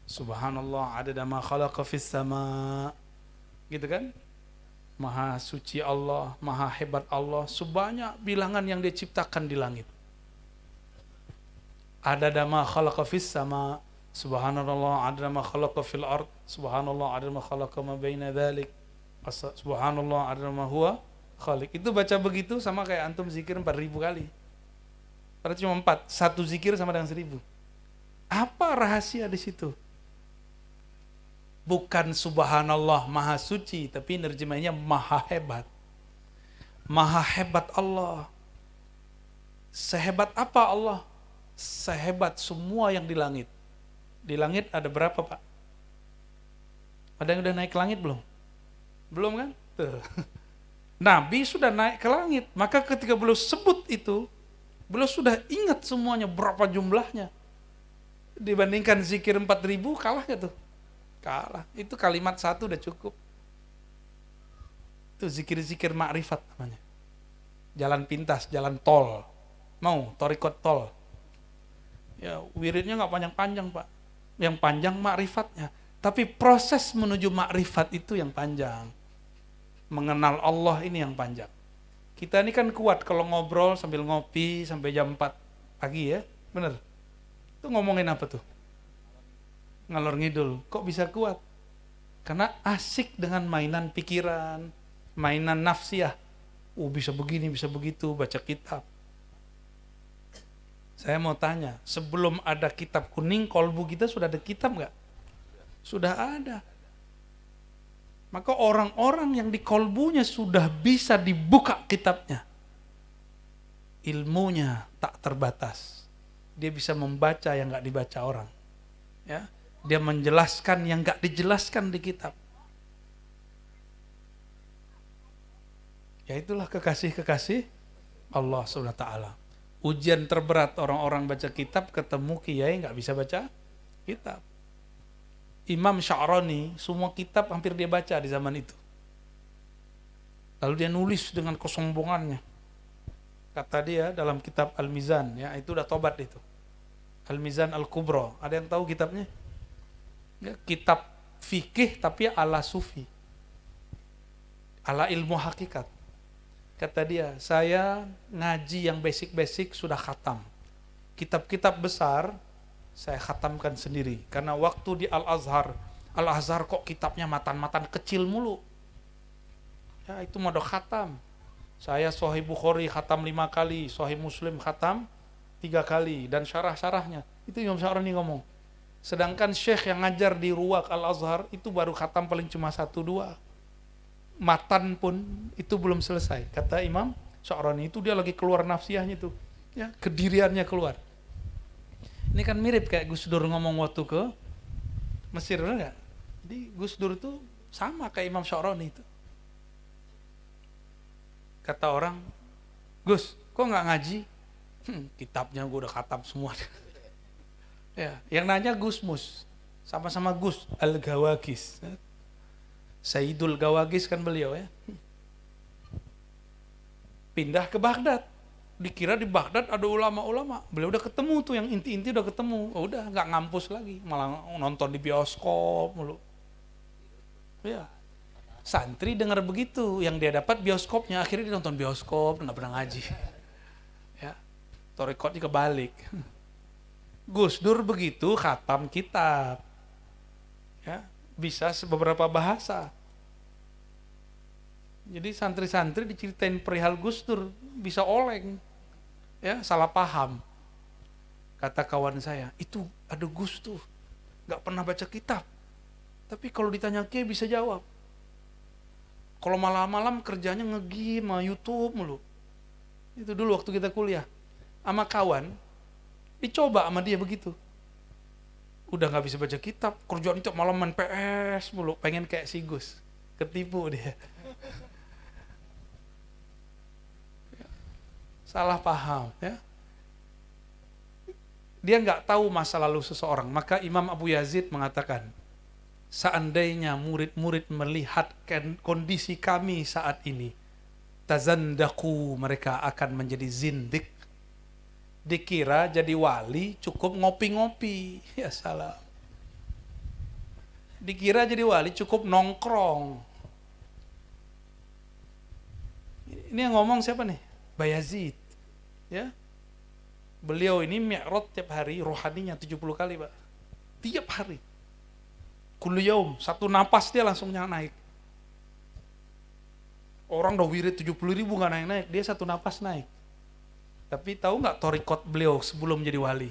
Subhanallah adada ma khalaqa fis sama. Gitu kan? Maha suci Allah, maha hebat Allah, sebanyak bilangan yang dia ciptakan di langit. Adada ma khalaqa fis sama. Subhanallah adada ma khalaqa fil ard. Subhanallah adada ma khalaqa ma baina dzalik. Subhanallah adada ma huwa khaliq. Itu baca begitu sama kayak antum zikir 4.000 kali. Padahal cuma 4, satu zikir sama dengan 1.000. Apa rahasia di situ? Bukan subhanallah maha suci, tapi nerjemahnya maha hebat. Maha hebat Allah. Sehebat apa Allah? Sehebat semua yang di langit. Di langit ada berapa Pak? Ada yang udah naik ke langit belum? Belum kan? Tuh. Nabi sudah naik ke langit, maka ketika beliau sebut itu, Beliau sudah ingat semuanya berapa jumlahnya. Dibandingkan zikir 4.000 kalah gak tuh? Kalah. Itu kalimat satu udah cukup. Itu zikir-zikir makrifat namanya. Jalan pintas, jalan tol. Mau torikot tol. Ya wiridnya gak panjang-panjang Pak. Yang panjang makrifatnya. Tapi proses menuju makrifat itu yang panjang. Mengenal Allah ini yang panjang. Kita ini kan kuat kalau ngobrol sambil ngopi sampai jam 4 pagi ya. Bener? Itu ngomongin apa tuh? Ngalor ngidul. Kok bisa kuat? Karena asik dengan mainan pikiran, mainan nafsiyah. Bisa begini, bisa begitu, baca kitab. Saya mau tanya, sebelum ada kitab kuning, kolbu kita sudah ada kitab nggak? Sudah ada. Maka orang-orang yang di kolbunya sudah bisa dibuka kitabnya. Ilmunya tak terbatas. Dia bisa membaca yang nggak dibaca orang. Ya, dia menjelaskan yang nggak dijelaskan di kitab. Ya itulah kekasih-kekasih Allah SWT. Ujian terberat orang-orang baca kitab, ketemu kiai nggak bisa baca kitab. Imam Sya'rani, semua kitab hampir dia baca di zaman itu. Lalu dia nulis dengan kesombongannya. Kata dia dalam kitab Al-Mizan, ya itu udah tobat itu. Al-Mizan Al-Kubra. Ada yang tahu kitabnya? Ya, kitab fikih tapi ala sufi. Ala ilmu hakikat. Kata dia, saya ngaji yang basic-basic sudah khatam. Kitab-kitab besar saya khatamkan sendiri. Karena waktu di Al-Azhar kok kitabnya matan-matan kecil mulu. Ya itu mode khatam. Saya Sahih Bukhari khatam 5 kali, Sahih Muslim khatam 3 kali, dan syarah-syarahnya. Itu Imam Sya'rani ngomong. Sedangkan Syekh yang ngajar di Ruwaq Al-Azhar itu baru khatam paling cuma 1-2. Matan pun itu belum selesai. Kata Imam Sya'rani itu dia lagi keluar nafsiyahnya tuh. Ya, kediriannya keluar. Ini kan mirip kayak Gus Dur ngomong waktu ke Mesir, benar nggak? Jadi Gus Dur itu sama kayak Imam Sya'rani itu. Kata orang, Gus, kok nggak ngaji? Kitabnya gue udah khatam semua. Ya, yang nanya Gus Mus, sama-sama Gus Al-Gawagis. Sayyidul Gawagis kan beliau ya. Pindah ke Baghdad. Dikira di Baghdad ada ulama-ulama. Beliau udah ketemu tuh yang inti-inti udah ketemu. Oh, udah nggak ngampus lagi, malah nonton di bioskop mulu. Ya. Santri dengar begitu, yang dia dapat bioskopnya, akhirnya dia nonton bioskop, nggak pernah ngaji. Ya. Torikotnya kebalik. Gus Dur begitu khatam kitab. Ya, bisa beberapa bahasa. Jadi santri-santri diceritain perihal Gus Dur bisa oleng. Ya, salah paham. Kata kawan saya, itu ada Gus tuh, nggak pernah baca kitab. Tapi kalau ditanya Kiai bisa jawab. Kalau malam-malam kerjanya nge-game, YouTube mulu. Itu dulu waktu kita kuliah. Sama kawan, dicoba sama dia begitu. Udah nggak bisa baca kitab, kerjaan itu malam main PS mulu, pengen kayak si Gus. Ketipu dia. Salah paham ya. Dia nggak tahu masa lalu seseorang. Maka Imam Abu Yazid mengatakan, seandainya murid-murid melihat kondisi kami saat ini, tazandaku, mereka akan menjadi zindik. Dikira jadi wali cukup ngopi-ngopi. Ya salah. Dikira jadi wali cukup nongkrong. Ini yang ngomong siapa nih? Bayazid. Ya. Beliau ini mi'raj tiap hari, rohaninya 70 kali, Pak. Tiap hari. Kullu yaum, satu napas dia langsung naik. Orang udah wirid 70.000 gak naik-naik, dia satu napas naik. Tapi tahu nggak torikot beliau sebelum jadi wali?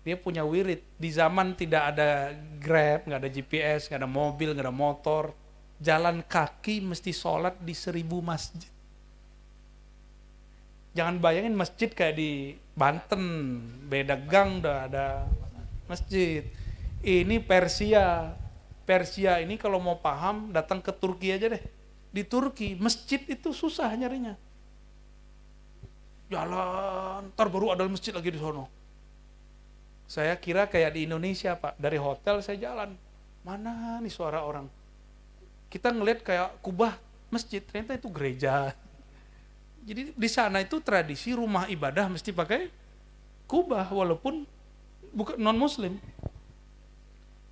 Dia punya wirid. Di zaman tidak ada Grab, nggak ada GPS, nggak ada mobil, nggak ada motor. Jalan kaki mesti sholat di 1000 masjid. Jangan bayangin masjid kayak di Banten, beda gang udah ada masjid. Ini Persia. Persia ini kalau mau paham datang ke Turki aja deh. Di Turki masjid itu susah nyarinya. jalan, ntar baru ada masjid lagi di sono. Saya kira kayak di Indonesia Pak, dari hotel saya jalan, mana nih suara orang. Kita ngelihat kayak kubah masjid, ternyata itu gereja. Jadi di sana itu tradisi rumah ibadah mesti pakai kubah, walaupun bukan non muslim.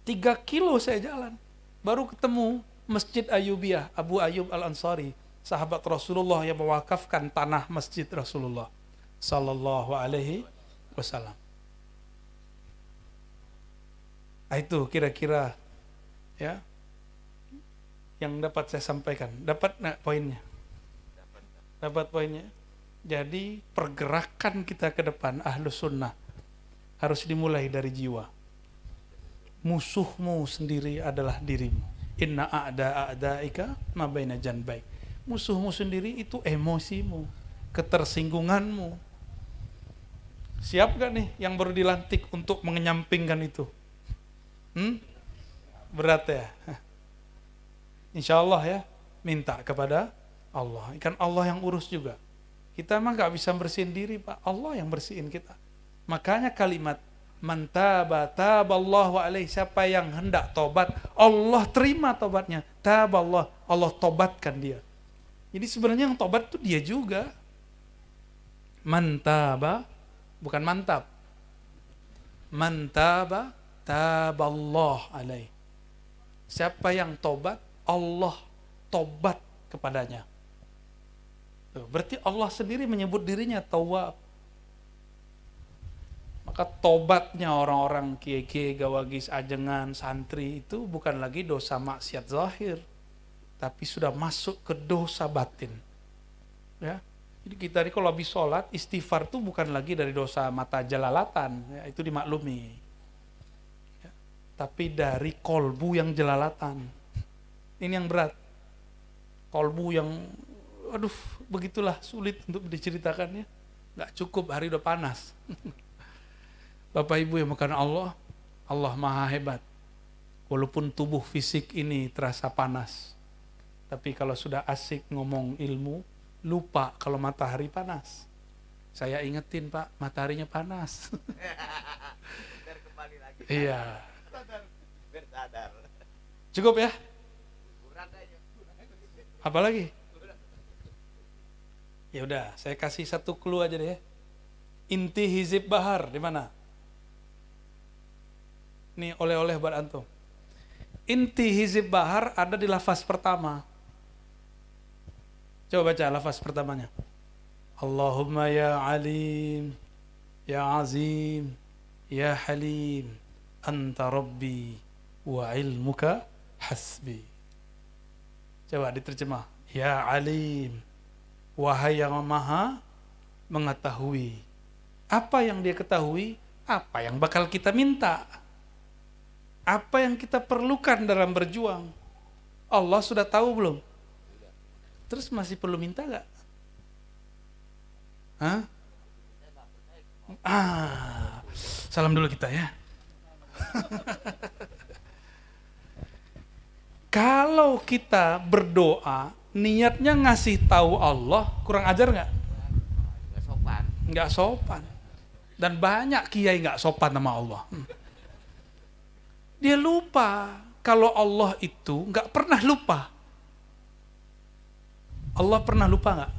3 kilo saya jalan, baru ketemu Masjid Ayyubiyah, Abu Ayyub Al-Ansari, sahabat Rasulullah yang mewakafkan tanah masjid Rasulullah Sallallahu Alaihi Wasallam. Itu kira-kira ya yang dapat saya sampaikan. Dapat nggak poinnya? Dapat poinnya. Jadi pergerakan kita ke depan Ahlus Sunnah harus dimulai dari jiwa. Musuhmu sendiri adalah dirimu. Inna a'da'ika ma baina janbaik. Musuhmu sendiri itu emosimu, ketersinggunganmu. Siap gak nih yang baru dilantik untuk mengenyampingkan itu? Berat ya? Insya Allah ya, minta kepada Allah. Kan Allah yang urus juga. Kita emang gak bisa bersihin diri Pak, Allah yang bersihin kita. Makanya kalimat man taba taballahu alaihi, siapa yang hendak tobat, Allah terima tobatnya. Taballah, Allah tobatkan dia. Jadi sebenarnya yang tobat itu dia juga. Man taba, bukan mantap. Man taba taballah alaihi. Siapa yang tobat, Allah tobat kepadanya. Tuh, berarti Allah sendiri menyebut dirinya tawwab. Maka tobatnya orang-orang kiai-kiai, gawagis, ajengan, santri itu bukan lagi dosa maksiat zahir, tapi sudah masuk ke dosa batin. Ya. Jadi kita ini kalau habis sholat, istighfar itu bukan lagi dari dosa mata jelalatan, ya, itu dimaklumi. Ya. Tapi dari kolbu yang jelalatan. Ini yang berat. Kolbu yang, aduh, begitulah sulit untuk diceritakannya. Nggak cukup, hari udah panas. Bapak Ibu yang makan Allah, Allah maha hebat. Walaupun tubuh fisik ini terasa panas, tapi kalau sudah asik ngomong ilmu, lupa kalau matahari panas. Saya ingetin Pak, mataharinya panas. Biar kembali lagi. Iya. Biar sadar. Cukup ya? Apa lagi? Ya udah, saya kasih satu clue aja deh ya. Inti Hizib Bahar di mana? Nih oleh-oleh buat antum. Inti Hizib Bahar ada di lafaz pertama. Coba baca lafaz pertamanya. Allahumma ya alim, ya azim, ya halim, anta rabbi wa ilmuka hasbi. Coba diterjemah. Ya alim, wahai yang maha mengetahui. Apa yang dia ketahui, apa yang bakal kita minta. Apa yang kita perlukan dalam berjuang, Allah sudah tahu belum? Terus masih perlu minta gak? Hah? Salam dulu kita ya. Kalau kita berdoa, niatnya ngasih tahu Allah, kurang ajar gak? Gak sopan. Gak sopan. Dan banyak kiai gak sopan sama Allah. Dia lupa kalau Allah itu nggak pernah lupa. Allah pernah lupa nggak?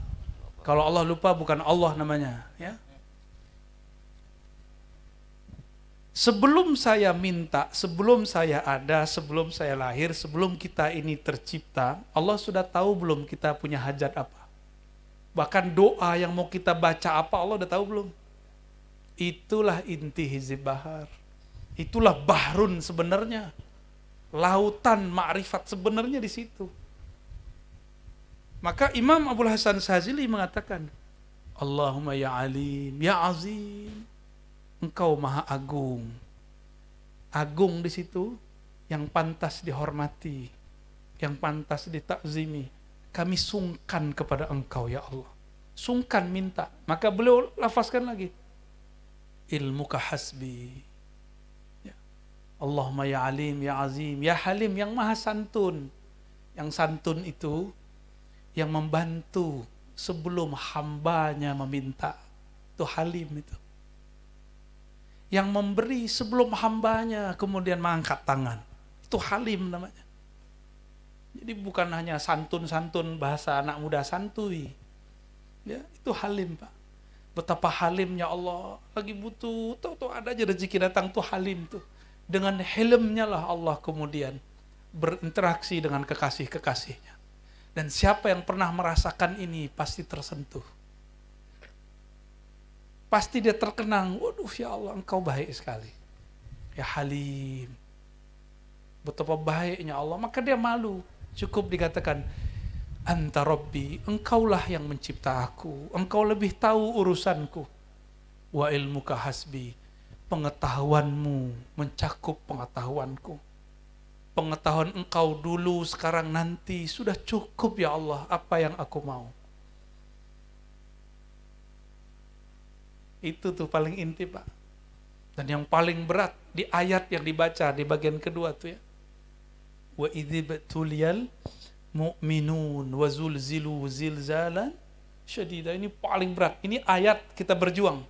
Kalau Allah lupa bukan Allah namanya, ya. Sebelum saya minta, sebelum saya ada, sebelum saya lahir, sebelum kita ini tercipta, Allah sudah tahu belum kita punya hajat apa? Bahkan doa yang mau kita baca apa Allah udah tahu belum? Itulah inti Hizib Bahar. Itulah bahrun sebenarnya. Lautan ma'rifat sebenarnya di situ. Maka Imam Abul Hasan Sazili mengatakan, Allahumma ya alim, ya azim, engkau maha agung. Agung di situ yang pantas dihormati, yang pantas ditakzimi. Kami sungkan kepada engkau ya Allah. Sungkan minta. Maka beliau lafazkan lagi. Ilmuka hasbi. Allahumma ya alim, ya azim, ya halim, yang maha santun. Yang santun itu yang membantu sebelum hambanya meminta. Itu halim itu. Yang memberi sebelum hambanya kemudian mengangkat tangan. Itu halim namanya. Jadi bukan hanya santun-santun bahasa anak muda santuy. Ya, itu halim, Pak. Betapa halimnya Allah. Lagi butuh, tahu ada aja rezeki datang tuh halim tuh. Dengan helmnya lah Allah kemudian berinteraksi dengan kekasih-kekasihnya. Dan siapa yang pernah merasakan ini pasti tersentuh. Pasti dia terkenang, waduh ya Allah engkau baik sekali. Ya halim. Betapa baiknya Allah, maka dia malu. Cukup dikatakan, Anta Rabbi, engkaulah yang mencipta aku. Engkau lebih tahu urusanku. Wa ilmuka hasbi, pengetahuanmu mencakup pengetahuanku. Pengetahuan engkau dulu, sekarang, nanti, sudah cukup ya Allah apa yang aku mau. Itu tuh paling inti, Pak. Dan yang paling berat di ayat yang dibaca di bagian kedua tuh ya. Wa idzibtuliyal mu'minun wa zulzilu zilzalan syadida. Ini paling berat. Ini ayat kita berjuang.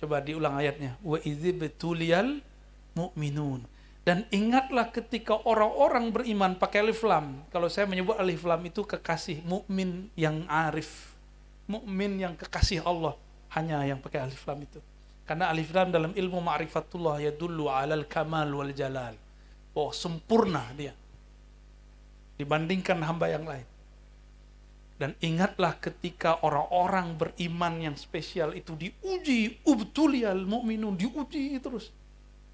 Coba diulang ayatnya. Wa idzibtuliyal mu'minun. Dan ingatlah ketika orang-orang beriman pakai alif lam. Kalau saya menyebut alif lam itu kekasih, mukmin yang arif. Mukmin yang kekasih Allah, hanya yang pakai alif lam itu. Karena alif lam dalam ilmu ma'rifatullah yadullu 'alal kamal wal jalal. Oh, sempurna dia dibandingkan hamba yang lain. Dan ingatlah ketika orang-orang beriman yang spesial itu diuji, ubtuliyal mu'minun, diuji terus.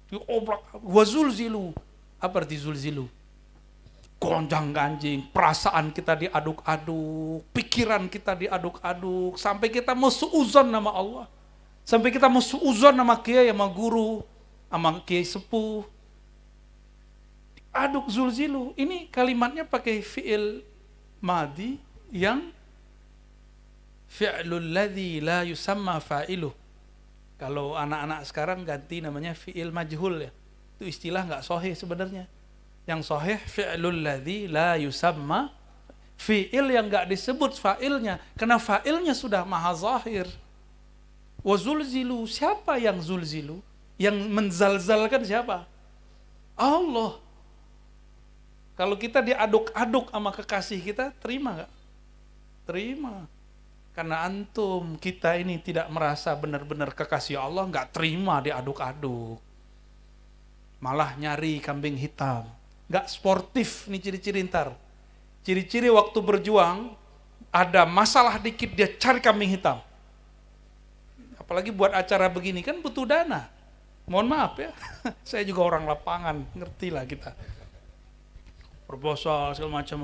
Diobrak, wazulzilu. Apa arti zulzilu? Gonjang-ganjing, perasaan kita diaduk-aduk, pikiran kita diaduk-aduk, sampai kita mau suuzon nama Allah. Sampai kita mau suuzon nama kiai, sama guru, sama kiai sepuh. Aduk zulzilu. Ini kalimatnya pakai fi'il madi yang fi'lul ladzi la yusamma fa'iluh. Kalau anak-anak sekarang ganti namanya fi'il majhul ya. Itu istilah nggak sahih sebenarnya. Yang sahih fi'lul ladzi la yusamma, fi'il yang nggak disebut fa'ilnya karena fa'ilnya sudah maha zahir. Wa zulzilu, siapa yang zulzilu? Yang menzalzalkan siapa? Allah. Kalau kita diaduk-aduk sama kekasih kita, terima nggak? Terima. Karena antum, kita ini tidak merasa benar-benar kekasih Allah, nggak terima diaduk-aduk. Malah nyari kambing hitam. Nggak sportif nih ciri-ciri ntar. Ciri-ciri waktu berjuang, ada masalah dikit dia cari kambing hitam. Apalagi buat acara begini kan butuh dana. Mohon maaf ya, saya juga orang lapangan, ngerti lah kita. Proposal segala macam.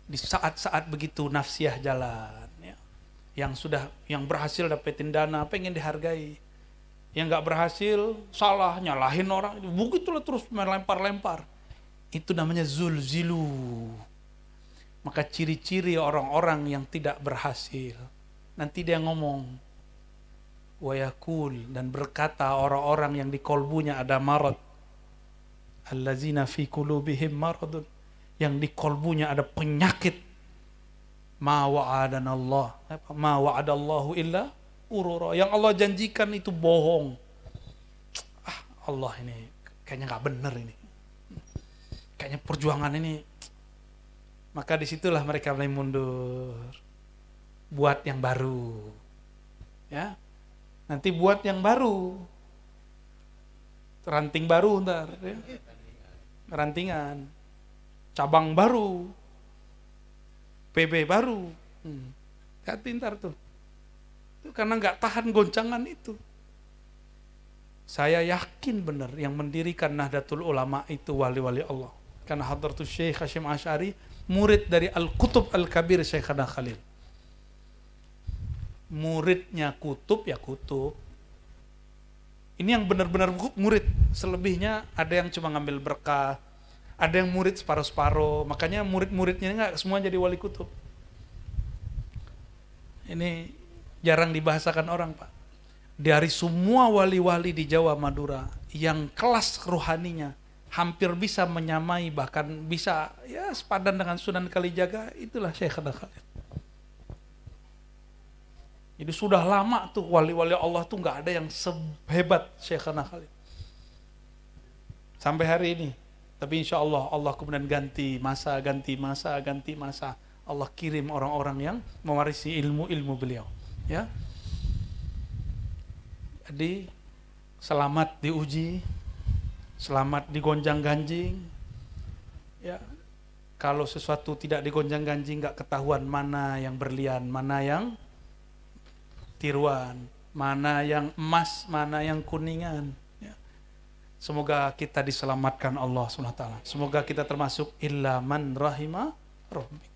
Di saat-saat begitu nafsiyah jalan. Yang berhasil dapetin dana pengen dihargai, yang nggak berhasil salah nyalahin orang, begitulah terus melempar-lempar. Itu namanya zulzilu. Maka ciri-ciri orang-orang yang tidak berhasil, nanti dia ngomong wayakul, dan berkata orang-orang yang di kolbunya ada marad, allazina fi qulubihim maradun, yang di kolbunya ada penyakit. Ma wa'adana Allah, ma wa'adallahu illa urura. Yang Allah janjikan itu bohong. Allah ini kayaknya nggak bener ini. Kayaknya perjuangan ini. Maka disitulah mereka mulai mundur. Buat yang baru. Ya. Nanti buat yang baru. Ranting baru ntar. Ya. Rantingan. Cabang baru. PB baru, hati ntar tuh. Itu karena nggak tahan goncangan itu. Saya yakin benar yang mendirikan Nahdlatul Ulama itu wali-wali Allah. Karena Hadratus Syekh Hasyim Asy'ari murid dari Al-Qutub Al-Kabir Syekhana Khalil. Muridnya kutub ya kutub. Ini yang benar-benar murid. Selebihnya ada yang cuma ngambil berkah. Ada yang murid separuh-separuh, makanya murid-muridnya nggak semua jadi wali kutub. Ini jarang dibahasakan orang, Pak. Dari semua wali-wali di Jawa Madura, yang kelas rohaninya hampir bisa menyamai, bahkan bisa ya sepadan dengan Sunan Kalijaga, itulah Syekh Khalil. Jadi sudah lama tuh wali-wali Allah tuh nggak ada yang sehebat Syekhana Khalid. Sampai hari ini. Tapi insya Allah, Allah kemudian ganti masa. Allah kirim orang-orang yang mewarisi ilmu-ilmu beliau. Ya. Jadi selamat diuji, selamat digonjang-ganjing. Ya. Kalau sesuatu tidak digonjang-ganjing, nggak ketahuan mana yang berlian, mana yang tiruan, mana yang emas, mana yang kuningan. Ya. Semoga kita diselamatkan Allah SWT. Semoga kita termasuk illa man rahima rabbik,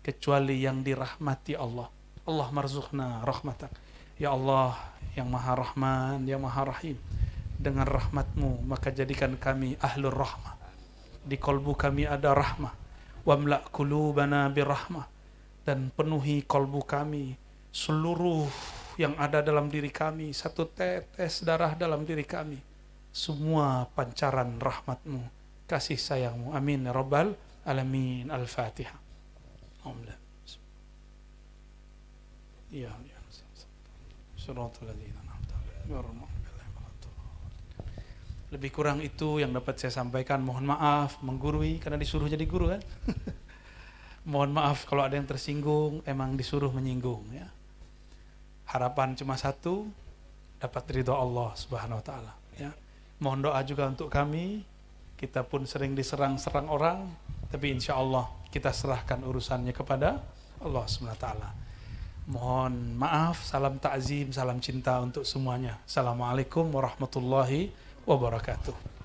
kecuali yang dirahmati Allah. Allah marzuqna rahmatak. Ya Allah yang maha rahman, yang maha rahim, dengan rahmatmu maka jadikan kami ahlur rahmah. Di kolbu kami ada rahmah. Wamla' qulubana birahmah, dan penuhi kolbu kami, seluruh yang ada dalam diri kami, satu tetes darah dalam diri kami, semua pancaran rahmatmu, kasih sayangmu. Amin ya rabbal alamin. Al-Fatihah. Alhamdulillah. Ya lebih kurang itu yang dapat saya sampaikan. Mohon maaf menggurui karena disuruh jadi guru kan. Mohon maaf kalau ada yang tersinggung, emang disuruh menyinggung ya. Harapan cuma satu, dapat ridho Allah Subhanahu wa taala ya. Mohon doa juga untuk kami. Kita pun sering diserang-serang orang, tapi insya Allah kita serahkan urusannya kepada Allah Subhanahu wa taala. Mohon maaf, salam takzim, salam cinta untuk semuanya. Assalamualaikum warahmatullahi wabarakatuh.